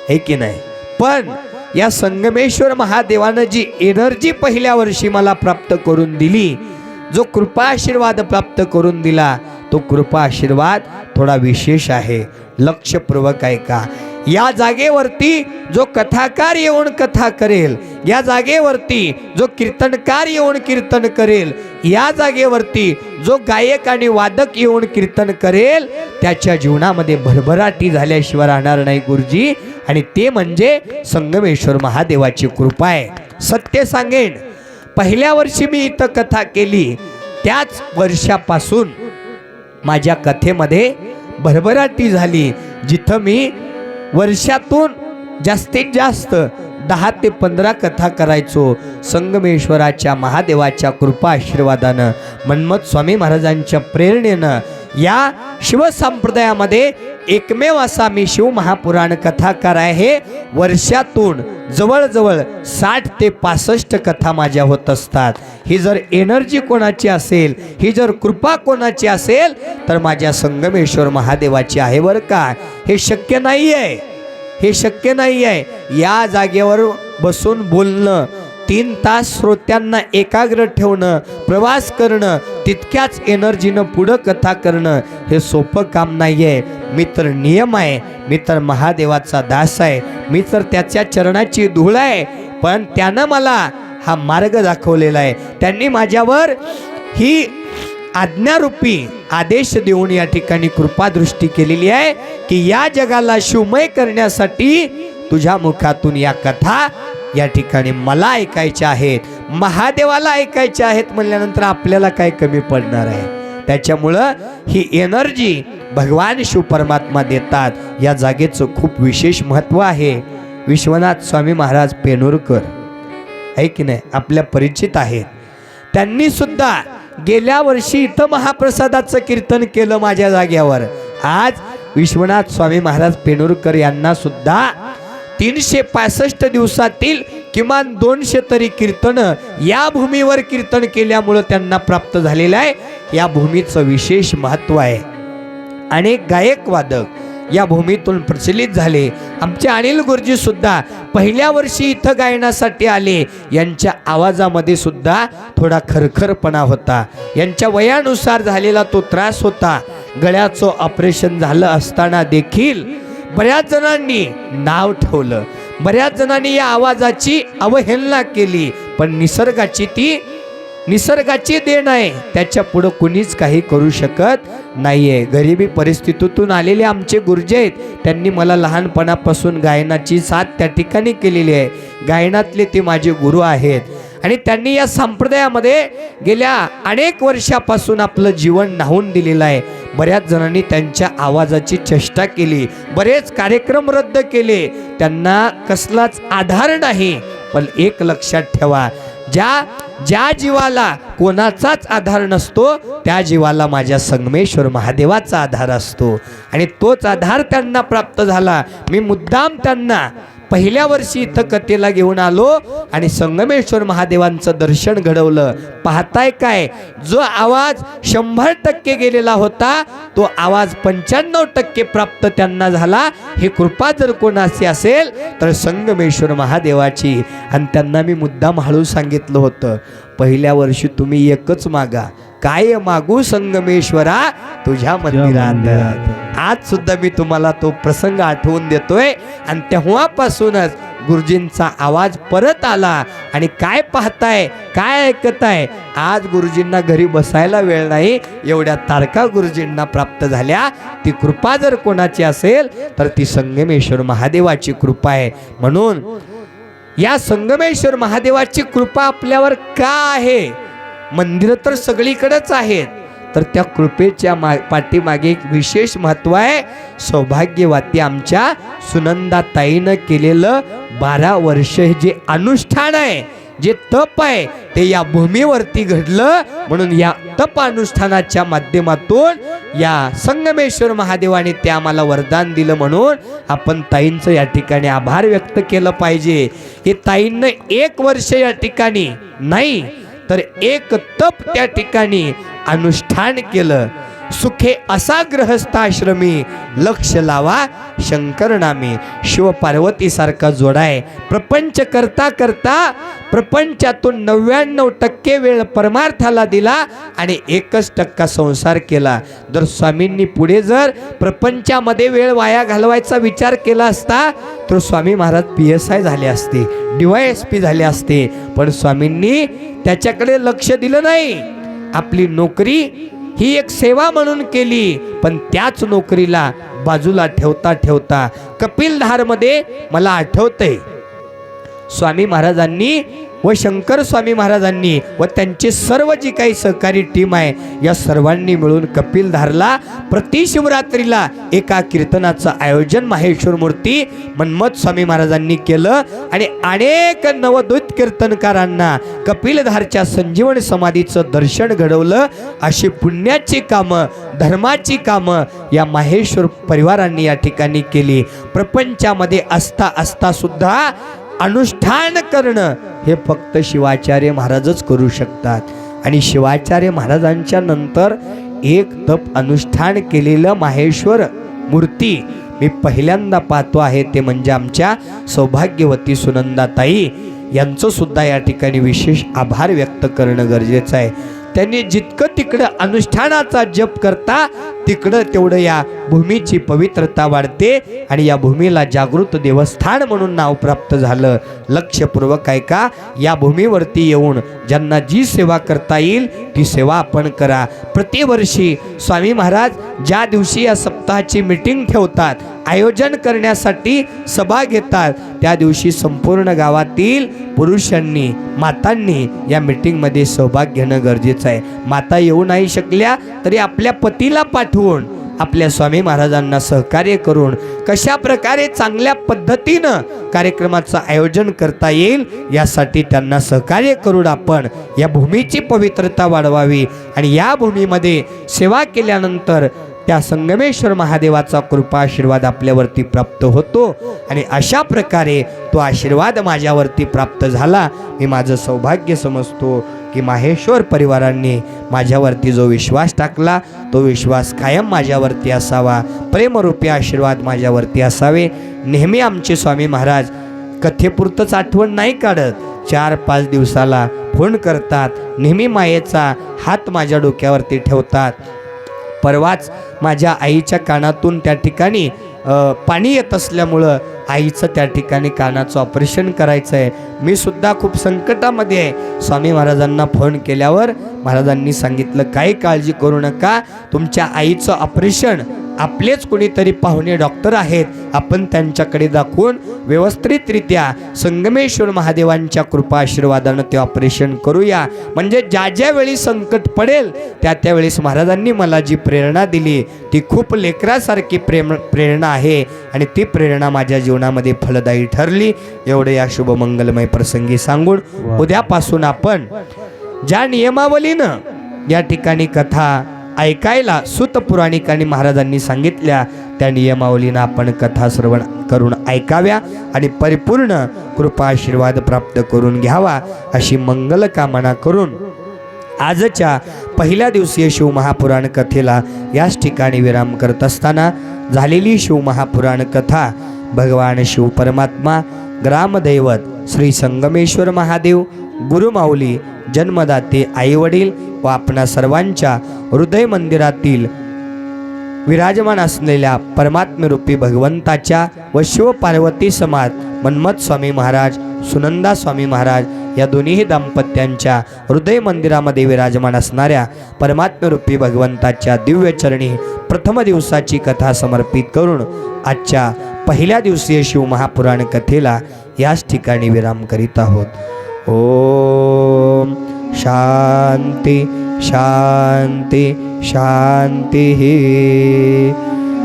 हे की नाही. पण या संगमेश्वर महादेवानं जी एनर्जी पहिल्या वर्षी मला प्राप्त करून दिली, जो कृपा आशीर्वाद प्राप्त करून दिला, तो कृपा आशीर्वाद थोडा विशेष आहे. लक्षपूर्वक ऐका. या जागेवरती जो कथाकार येऊन कथा करेल, या जागेवरती जो कीर्तनकार येऊन कीर्तन करेल, या जागेवरती जो गायक आणि वादक येऊन कीर्तन करेल, त्याच्या जीवनामध्ये भरभराटी झाल्याशिवाय राहणार नाही गुरुजी. आणि ते म्हणजे संगमेश्वर महादेवाची कृपा आहे. सत्य सांगेन, पहिल्या वर्षी मी इथं कथा केली, त्याच वर्षापासून माझ्या कथेमध्ये भरभराटी झाली. जिथं मी वर्षातून जास्तीत जास्त 10 ते 15 कथा करायचो, संगमेश्वराच्या महादेवाच्या कृपा आशीर्वादानं, मन्मथ स्वामी महाराजांच्या प्रेरणेनं या शिवसंप्रदायामध्ये एकमेव असा मी शिवमहापुराण कथाकार आहे. वर्षातून जवळजवळ 60 ते 65 कथा माझ्या होत असतात. ही जर एनर्जी कोणाची असेल, ही जर कृपा कोणाची असेल, तर माझ्या संगमेश्वर महादेवाची आहे बरं का. हे शक्य नाही आहे, हे शक्य नाही आहे. या जागेवर बसून बोलणं, 3 तास श्रोत्यांना एकाग्र ठेवणं, प्रवास करणं, तितक्याच एनर्जीनं पुढं कथा करणं, हे सोपं काम नाही आहे. मी तर नियम आहे, मी तर महादेवाचा दास आहे, मी तर त्याच्या चरणाची धूळ आहे. पण त्यानं मला हा मार्ग दाखवलेला आहे. त्यांनी माझ्यावर ही आज्ञारूपी आदेश देऊन या ठिकाणी कृपादृष्टी केलेली आहे की या जगाला शिवमय करण्यासाठी तुझ्या मुखातून या कथा या ठिकाणी मला ऐकायच्या आहेत, महादेवाला ऐकायच्या आहेत. म्हणल्यानंतर आपल्याला काय कमी पडणार आहे? त्याच्यामुळं ही एनर्जी भगवान शिव परमात्मा देतात. या जागेचं खूप विशेष महत्त्व आहे. विश्वनाथ स्वामी महाराज पेनूरकर आहे की नाही, आपल्या परिचित आहेत. त्यांनी सुद्धा गेल्या वर्षी इथं महाप्रसादाचं कीर्तन केलं माझ्या जाग्यावर. आज विश्वनाथ स्वामी महाराज पेनूरकर यांना सुद्धा 365 दिवसातील किमान 200 तरी कीर्तनं या भूमीवर कीर्तन केल्यामुळं त्यांना प्राप्त झालेलं आहे. या भूमीचं विशेष महत्त्व आहे. अनेक गायक वादक या भूमीतून प्रचलित झाले. आमचे अनिल गुरुजी सुद्धा पहिल्या वर्षी इथं गायनासाठी आले. यांच्या आवाजामध्ये सुद्धा थोडा खरखरपणा होता. यांच्या वयानुसार झालेला तो त्रास होता. गळ्याचं ऑपरेशन झालं असताना देखील बऱ्याच जणांनी नाव ठेवलं, बऱ्याच जणांनी या आवाजाची अवहेलना केली. पण निसर्गाची देण आहे, त्याच्या पुढं कुणीच काही करू शकत नाहीये. गरिबी परिस्थितीतून आलेले आमचे गुरुजी आहेत. त्यांनी मला लहानपणापासून गायनाची साथ त्या ठिकाणी केलेली आहे. गायनातले ते माझे गुरु आहेत आणि त्यांनी या संप्रदायामध्ये गेल्या अनेक वर्षापासून आपलं जीवन न्हावून दिलेलं आहे. बऱ्याच जणांनी त्यांच्या आवाजाची चेष्टा केली, बरेच कार्यक्रम रद्द केले. त्यांना कसलाच आधार नाही. पण एक लक्षात ठेवा, ज्या जीवाला कोणाचाच आधार नसतो, त्या जीवाला माझ्या संगमेश्वर महादेवाचा आधार असतो. आणि तोच आधार त्यांना प्राप्त झाला. मी मुद्दाम त्यांना पहिल्या वर्षी इथं कथेला घेऊन आलो आणि संगमेश्वर महादेवांचं दर्शन घडवलं. पाहताय काय, जो आवाज 100% गेलेला होता, तो आवाज 95% प्राप्त त्यांना झाला. ही कृपा जर कोणाची असेल तर संगमेश्वर महादेवाची. आणि त्यांना मी मुद्दाम हळू सांगितलं होतं, पहिल्या वर्षी तुम्ही एकच मागा, काय मागू संगमेश्वरा तुझ्या मंदिरात. आज सुद्धा मी तुम्हाला तो प्रसंग आठवून देतोय. आणि तेव्हापासूनच गुरुजींचा आवाज परत आला. आणि काय पाहताय, काय ऐकताय, आज गुरुजींना घरी बसायला वेळ नाही, एवढ्या तारका गुरुजींना प्राप्त झाल्या. ती कृपा जर कोणाची असेल तर ती संगमेश्वर महादेवाची कृपा आहे. म्हणून या संगमेश्वर महादेवाची कृपा आपल्यावर का आहे? मंदिरं तर सगळीकडेच आहेत, तर त्या कृपेच्या पाठीमागे एक विशेष महत्त्व आहे. सौभाग्यवती आमच्या सुनंदाताईनं केलेलं 12 वर्ष जे अनुष्ठान आहे, जे तप आहे, ते या भूमीवरती घडलं. म्हणून या तप अनुष्ठानाच्या माध्यमातून या संगमेश्वर महादेवाने ते आम्हाला वरदान दिलं. म्हणून आपण ताईंचं या ठिकाणी आभार व्यक्त केलं पाहिजे. हे ताईंनं 1 वर्ष या ठिकाणी नाही तर एक तप त्या ठिकाणी अनुष्ठान केलं. सुखे असा ग्रहस्थाश्रमी, लक्ष लावा शंकर नामी. शिव पार्वती सारखा जोडाय. प्रपंच करता करता प्रपंचातून 99% वेळ परमार्थाला दिला आणि 1% संसार केला. जर स्वामींनी पुढे जर प्रपंचामध्ये वेळ वाया घालवायचा विचार केला असता तर स्वामी महाराज PSI झाले असते, DYSP झाले असते. पण स्वामींनी त्याच्याकडे लक्ष दिलं नाही. आपली नोकरी ही एक सेवा म्हणून केली, पण त्याच नोकरीला बाजूला ठेवता ठेवता कपिलधारमध्ये मला आठवतंय स्वामी महाराजांनी व शंकर स्वामी महाराजांनी व त्यांचे सर्व जी काही सहकारी टीम आहे या सर्वांनी मिळून कपिलधारला प्रतिशिवरात्रीला एका कीर्तनाचं आयोजन माहेश्वर मूर्ती मन्मथ स्वामी महाराजांनी केलं आणि अनेक नवदूत कीर्तनकारांना कपिलधारच्या संजीवन समाधीचं दर्शन घडवलं. अशी पुण्याची कामं, धर्माची कामं या माहेश्वर परिवारांनी या ठिकाणी केली. प्रपंचामध्ये असता असता सुद्धा अनुष्ठान करणं हे फक्त शिवाचार्य महाराजच करू शकतात. आणि शिवाचार्य महाराजांच्या नंतर एक तप अनुष्ठान केलेलं माहेश्वर मूर्ती मी पहिल्यांदा पाहतो आहे ते म्हणजे आमच्या सौभाग्यवती सुनंदाताई यांचं सुद्धा या ठिकाणी विशेष आभार व्यक्त करणं गरजेचं आहे. त्यांनी जितकं तिकडं अनुष्ठानाचा जप करता तिकडं तेवढं या भूमीची पवित्रता वाढते आणि या भूमीला जागृत देवस्थान म्हणून नाव प्राप्त झालं. लक्षपूर्वक ऐका. या भूमीवरती येऊन ज्यांना जी सेवा करता येईल ती सेवा आपण करा. प्रतिवर्षी स्वामी महाराज ज्या दिवशी या सप्ताहाची मीटिंग ठेवतात, आयोजन करण्यासाठी सभा घेतात, त्या दिवशी संपूर्ण गावातील पुरुषांनी, मातांनी या मीटिंगमध्ये सहभाग घेणं गरजेचं आहे. माता येऊ नाही शकल्या तरी आपल्या पतीला पाठवून आपल्या स्वामी महाराजांना सहकार्य करून कशा प्रकारे चांगल्या पद्धतीनं कार्यक्रमाचं आयोजन करता येईल यासाठी त्यांना सहकार्य करून आपण या भूमीची पवित्रता वाढवावी आणि या भूमीमध्ये सेवा केल्यानंतर त्या संगमेश्वर महादेवाचा कृपा आशीर्वाद आपल्यावरती प्राप्त होतो आणि अशा प्रकारे तो आशीर्वाद माझ्यावरती प्राप्त झाला. मी माझं सौभाग्य समजतो की माहेश्वर परिवारांनी माझ्यावरती जो विश्वास टाकला तो विश्वास कायम माझ्यावरती असावा. प्रेमरूपी आशीर्वाद माझ्यावरती असावे. नेहमी आमचे स्वामी महाराज कथेपुरतंच आठवण नाही काढत, 4-5 दिवसाला फोन करतात. नेहमी मायेचा हात माझ्या डोक्यावरती ठेवतात. परवाच माझ्या आईच्या कानातून त्या ठिकाणी पाणी येत असल्यामुळं आईचं त्या ठिकाणी कानाचं ऑपरेशन करायचं आहे. मी सुद्धा खूप संकटामध्ये आहे. स्वामी महाराजांना फोन केल्यावर महाराजांनी सांगितलं काही काळजी करू नका, तुमच्या आईचं ऑपरेशन आपलेच कोणीतरी पाहुणे डॉक्टर आहेत, आपण त्यांच्याकडे दाखवून व्यवस्थितरित्या संगमेश्वर महादेवांच्या कृपा आशीर्वादानं ते ऑपरेशन करूया. म्हणजे ज्या ज्या वेळी संकट पडेल त्या त्यावेळेस महाराजांनी मला जी प्रेरणा दिली ती खूप लेकरासारखी प्रेरणा आहे आणि ती प्रेरणा माझ्या जीवनामध्ये फलदायी ठरली. एवढे या शुभ मंगलमय प्रसंगी सांगून उद्यापासून आपण ज्या नियमावलीनं या ठिकाणी कथा ऐकायला सूत पुराणिकांनी महाराजांनी सांगितल्या त्या नियमावलीनं आपण कथा श्रवण करून ऐकाव्या आणि परिपूर्ण कृपा आशीर्वाद प्राप्त करून घ्यावा अशी मंगल कामना करून आजच्या पहिल्या दिवसीय शिवमहापुराण कथेला याच ठिकाणी विराम करत असताना झालेली शिवमहापुराण कथा भगवान शिव परमात्मा, ग्रामदैवत श्री संगमेश्वर महादेव, गुरुमाऊली, जन्मदाते आईवडील व आपणा सर्वांच्या हृदय मंदिरातील विराजमान असलेल्या परमात्मरूपी भगवंताच्या व शिवपार्वती समाज मन्मथ स्वामी महाराज, सुनंदा स्वामी महाराज या दोन्ही दाम्पत्यांच्या हृदय मंदिरामध्ये विराजमान असणाऱ्या परमात्मरूपी भगवंताच्या दिव्य चरणी प्रथम दिवसाची कथा समर्पित करून आजच्या पहिल्या दिवसीय शिवमहापुराण कथेला याच ठिकाणी विराम करीत आहोत. ओम शांती शांती शांती.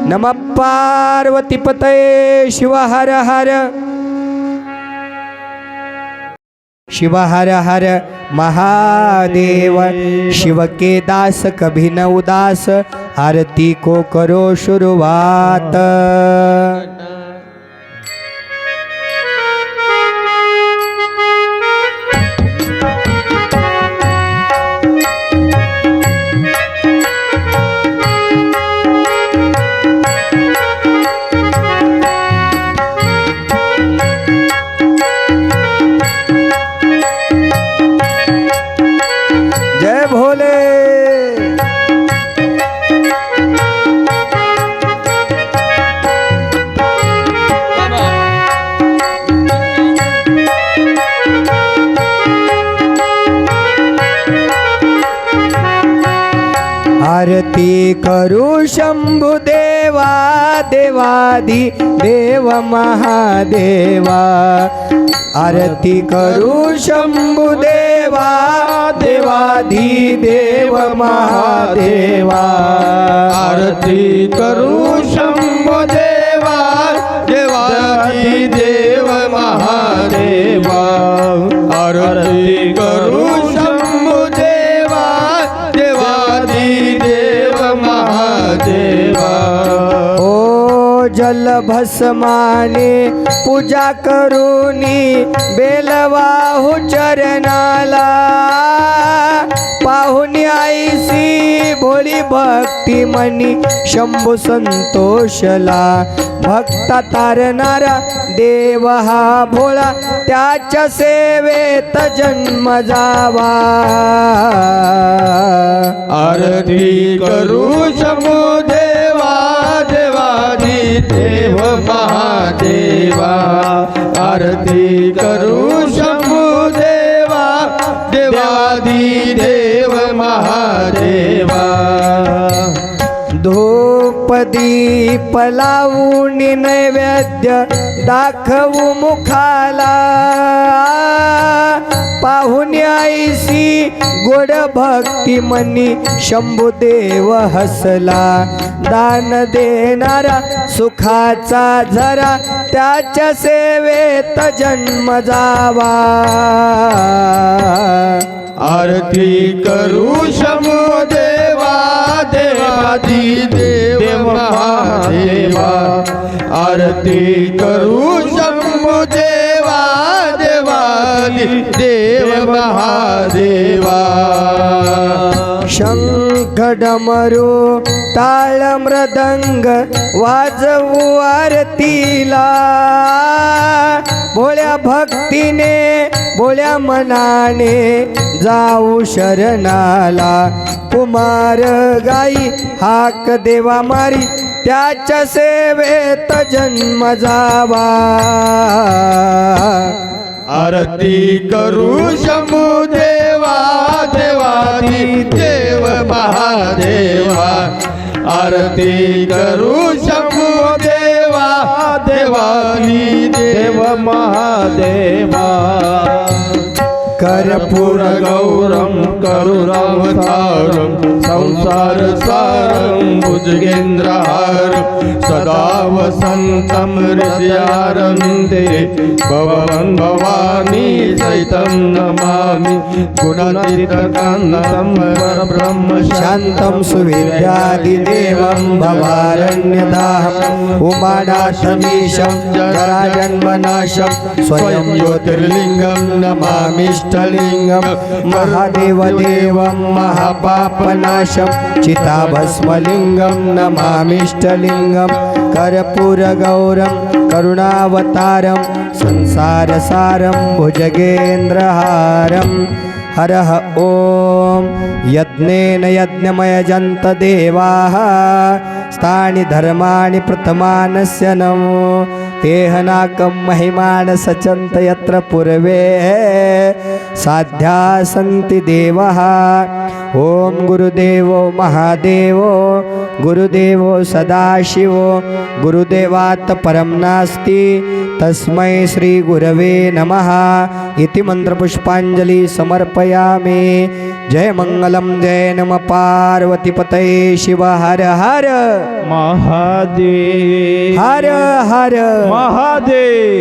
नमः पार्वतीपतये शिव हर हर. शिव हर हर महादेव. शिव के दास कभी न उदास, आरती को करो शुरुआत. करू शंभुदेवा देवादी देव महादेवा आरती करू शंभुदेवा देवादी देव महादेवा आरती करू शंभुदेवा देवादी देव महादेवा आरती करू शंभुदेवा देवादी देव महादेवा ओ जल भस्माने पूजा करूनी बेलवाहू चरणाला पाहुणी आईसी भोळी भक्ती मनी शंभू संतोषला भक्ता तारणारा देव हा भोळा त्याच्या सेवेत जन्म जावा आरती करू शंभुदेवा देवादी देव महादेवा आरती करू शंभुदेवा देवादी देव महादेवा धूप दीप लावून नैवेद्य दाखवू मुखाला पाहुणे आईसी गोड भक्ती मनी शंभुदेव हसला दान देणारा सुखाचा झरा त्याच्या सेवेत जन्म जावा आरती करू शंभुदेवा देवादी देव महादेवा आरती करू शंभुदेवा देवादी देव महादेवा शंख डमरू टाळ मृदंग वाजवू आरतीला भोळ्या भक्तीने भोळ्या मनाने जाऊ शरणाला कुमार गाई हाक देवा मारी त्याच्या सेवेत जन्म जावा आरती करू शंभुदेवा देवादी देव महादेवा आरती करू शंभुदेवा देवादी देव महादेवा कर्पूर गौरम करुणावतारम संसार सारं भुजगेन्द्रहारं सदा वसन्तं हृदयारविन्दे भवन् भवानी सहितं नमामि गुणातीतकान्तं परब्रह्म शान्तं सुविद्यादिदेवं भवारण्यदाहम् उमानाथमीशं जराजन्मनाशं स्वयं ज्योतिर्लिङ्गं नमामिष्टलिङ्गं महादेवदेवं महापापनाशं चिताभस्मलिङ्गं नमामिष्टलिङ्गं कर्पूरगौरं करुणावतारं संसारसारं भुजगेन्द्रहारं हरः ॐ यज्ञेन यज्ञमयजन्त देवाः स्थानि धर्माणि प्रथमानस्य नमो तेहनाकं महिमान सचन्त यत्र पूर्वे साध्या सन्ति देवः ॐ गुरुदेवो महादेवो गुरुदेवो सदाशिवो गुरुदेवात् परं नास्ति तस्मै श्री गुरवे नमः इति मंत्रपुष्पांजलि समर्पयामि। जय मंगलम जय नम पार्वतीपतये शिव हर हर महादेव हर हर महादेव।